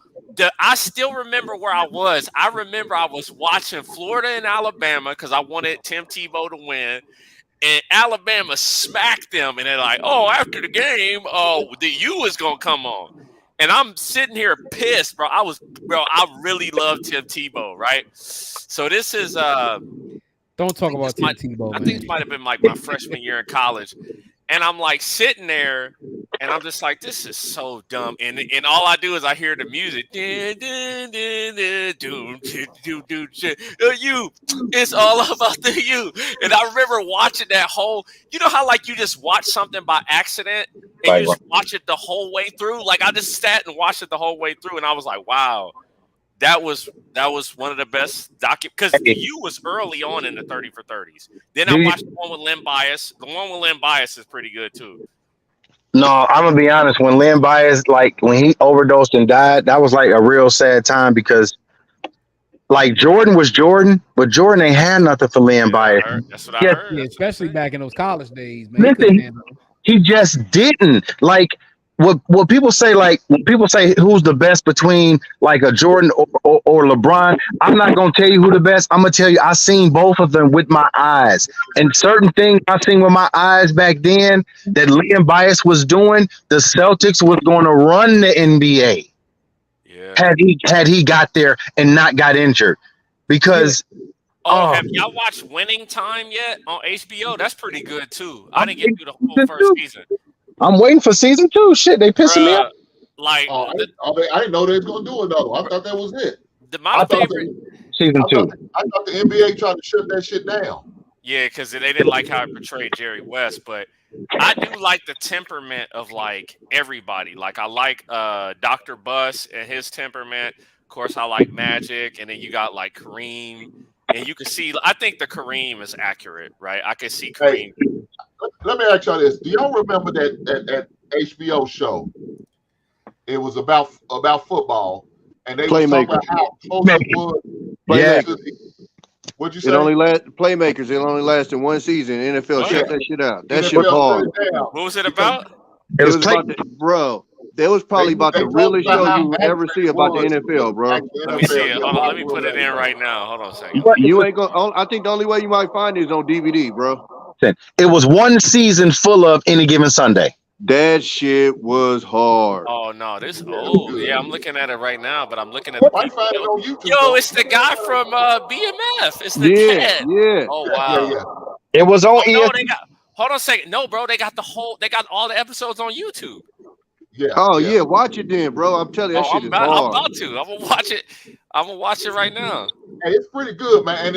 I still remember where I was. I remember I was watching Florida and Alabama because I wanted Tim Tebow to win. And Alabama smacked them, and they're like, "Oh, after the game, the U is gonna come on." And I'm sitting here pissed, bro. I really love Tim Tebow, right? So this is Don't talk about Tim Tebow, I man. think this might have been like my freshman year in college. And I'm like sitting there, and I'm just like, this is so dumb. And all I do is I hear the music. You, it's all about the you. And I remember watching that whole. You know how like you just watch something by accident and you just watch it the whole way through. Like I just sat and watched it the whole way through, and I was like, wow. That was one of the best because you was early on in the 30 for 30s. Then I watched the one with Len Bias. The one with Len Bias is pretty good too. No, I'm gonna be honest. When Len Bias, like when he overdosed and died, that was like a real sad time because, like, Jordan was Jordan, but Jordan ain't had nothing for Len Bias. That's what I heard. Yeah, especially back in those college days, man. Listen, he just didn't like. What people say, like when people say who's the best between like a Jordan or LeBron, I'm not gonna tell you who the best. I'm gonna tell you I seen both of them with my eyes, and certain things I seen with my eyes back then that Liam Bias was doing, the Celtics was going to run the NBA. Yeah. Had he got there and not got injured, because. Have y'all watched Winning Time yet on HBO? That's pretty good too. I didn't get through the whole first season. I'm waiting for season 2. Shit, they pissing me off. Like, I didn't know they was gonna do another one. I thought that was it. My favorite season 2. I thought the NBA tried to shut that shit down. Yeah, because they didn't like how it portrayed Jerry West, but I do like the temperament of like everybody. Like I like Dr. Buss and his temperament. Of course, I like Magic, and then you got like Kareem, and you can see. I think the Kareem is accurate, right? I can see Kareem. Hey, let me ask y'all this: do y'all remember that HBO show? It was about football, and they were talking about how close it was. Yeah. What'd you say? It only Playmakers. It only lasted one season. NFL shut that shit out. That shit hard. What was it about? It was about bro. That was probably about the realest show you would ever see about the NFL, bro. Let me see it. Hold on, let me put it in right now. Hold on a second. You ain't gonna. I think the only way you might find it is on DVD, bro. It was one season full of Any Given Sunday. That shit was hard. Oh no, this yeah, I'm looking at it right now, but I'm looking at the Yo, it's the guy from BMF. It's the cat. Yeah. Oh wow. It was on no, hold on a second. No, bro, they got all the episodes on YouTube. Yeah. Yeah, watch it then, bro. I'm telling you, that shit is hard. I'm about to. I'm gonna watch it. I'm gonna watch it right now. Hey, it's pretty good, man. And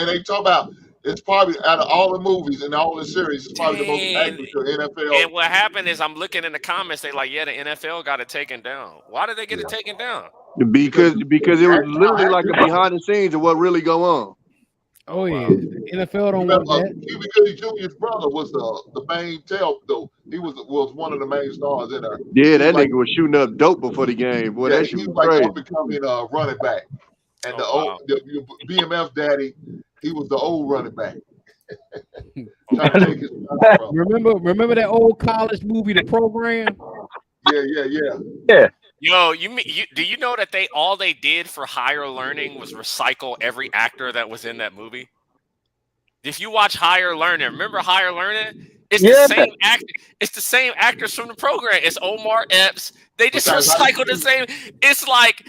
they talk about it's probably out of all the movies and all the series, it's probably the most accurate to NFL. And what happened is I'm looking in the comments, they like, yeah, the NFL got it taken down. Why did they get it taken down? Because it was literally like a behind the scenes of what really go on. Oh yeah, the NFL don't want that. Cuba Gooding Jr.'s brother was the main tail, though. He was one of the main stars in there. Yeah, that nigga was shooting up dope before the game. Boy, that shit was crazy. Becoming a running back, and the BMF daddy, he was the old running back. Remember that old college movie, The Program? Yeah. Yo, do you know that all they did for Higher Learning was recycle every actor that was in that movie? If you watch Higher Learning, remember Higher Learning? It's the same act. It's the same actors from the program. It's Omar Epps. They just recycle the same. It's like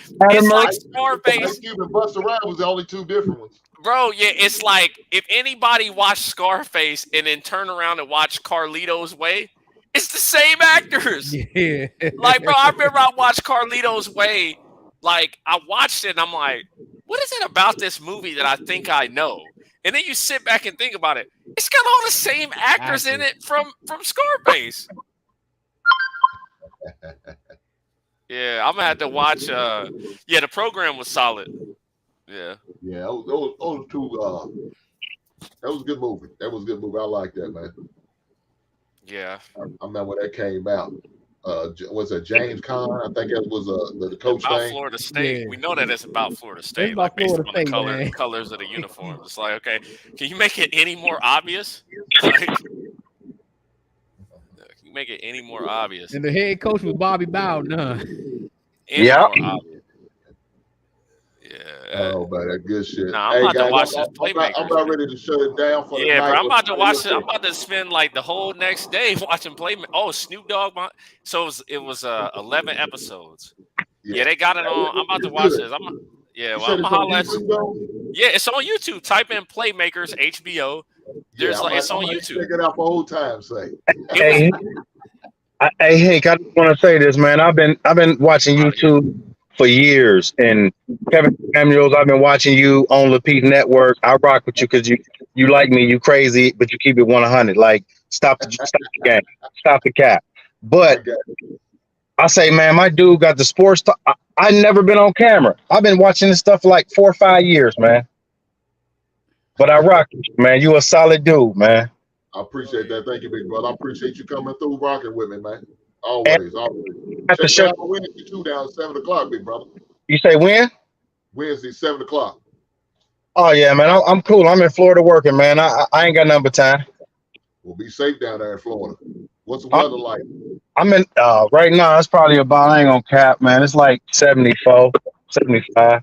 Scarface. Ice Cube and Busta Rhymes was the only two different ones. Bro, yeah, it's like if anybody watched Scarface and then turn around and watch Carlito's Way, it's the same actors. Yeah. Like, bro, I remember I watched Carlito's Way. Like, I watched it and I'm like, what is it about this movie that I think I know? And then you sit back and think about it. It's got all the same actors in it from Scarface. Yeah, I'm gonna have to watch. Yeah, the program was solid. Yeah. Yeah, those two. That was a good movie. That was a good movie. I like that, man. Yeah. I remember when that came out. Was it James Conn? I think that was the coach about thing. Florida State. Yeah. We know that it's about Florida State, about like based Florida on the State, colors of the uniforms. It's like, okay, can you make it any more obvious? Like, can you make it any more obvious? And the head coach was Bobby Bowden. Yeah. Yeah. Oh, man, that good shit. Nah, I'm about to watch this Playmakers. I'm about ready to shut it down for the night. Yeah, bro, I'm about to watch it. I'm about to spend like the whole next day watching Playmakers. Oh, Snoop Dogg. So it was 11 episodes. Yeah, they got it on. I'm about to watch this. I'm gonna holler at you. Yeah, it's on YouTube. Type in Playmakers HBO. It's on YouTube. Check it out for old time's sake. Hey, Hink, I just want to say this, man. I've been watching YouTube for years, and Kevin Samuels, I've been watching you on Lapeet Network. I rock with you because you like me, you crazy, but you keep it 100. Like stop the game, stop the cap. But I say, man, my dude got the sports talk. I never been on camera. I've been watching this stuff for like 4 or 5 years, man. But I rock with you, man. You a solid dude, man. I appreciate that. Thank you, big brother. I appreciate you coming through, rocking with me, man. Always. Check it out on Wednesday too, down at 7 o'clock, big brother. You say when? Wednesday, 7 o'clock. Oh yeah, man. I'm cool. I'm in Florida working, man. I ain't got nothing but time. Well, be safe down there in Florida. What's the weather like? I'm in right now. It's probably about, I ain't gonna cap, man. It's like 74, 75.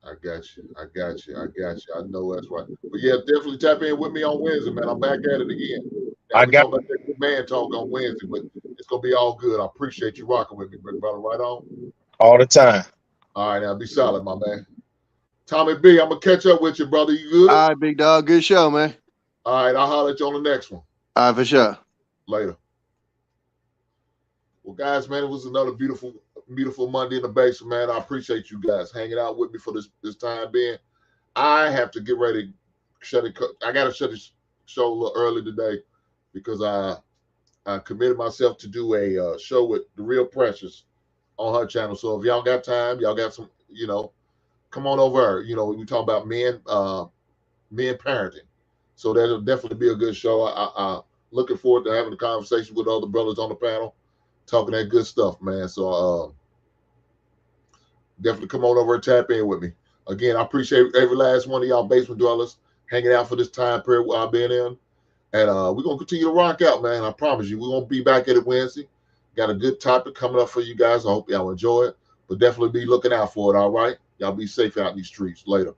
I got you. I know that's right. But yeah, definitely tap in with me on Wednesday, man. I'm back at it again. Now, I got that good man talk on Wednesday, but it's gonna be all good. I appreciate you rocking with me, brother. Right on. All the time. All right, now be solid, my man. Tommy B, I'm gonna catch up with you, brother. You good? All right, big dog. Good show, man. All right, I'll holler at you on the next one. All right, for sure. Later. Well, guys, man, it was another beautiful Monday in the basement, man. I appreciate you guys hanging out with me for this time being. I have to get ready to shut it. I got to shut this show a little early today because I committed myself to do a show with The Real Precious on her channel. So if y'all got time, y'all got some, come on over. We talk about men parenting. So that'll definitely be a good show. I looking forward to having a conversation with other brothers on the panel, talking that good stuff, man. So definitely come on over and tap in with me. Again, I appreciate every last one of y'all basement dwellers hanging out for this time period I've been in. And we're going to continue to rock out, man. I promise you, we're going to be back at it Wednesday. Got a good topic coming up for you guys. I hope y'all enjoy it. But definitely be looking out for it, all right? Y'all be safe out in these streets. Later.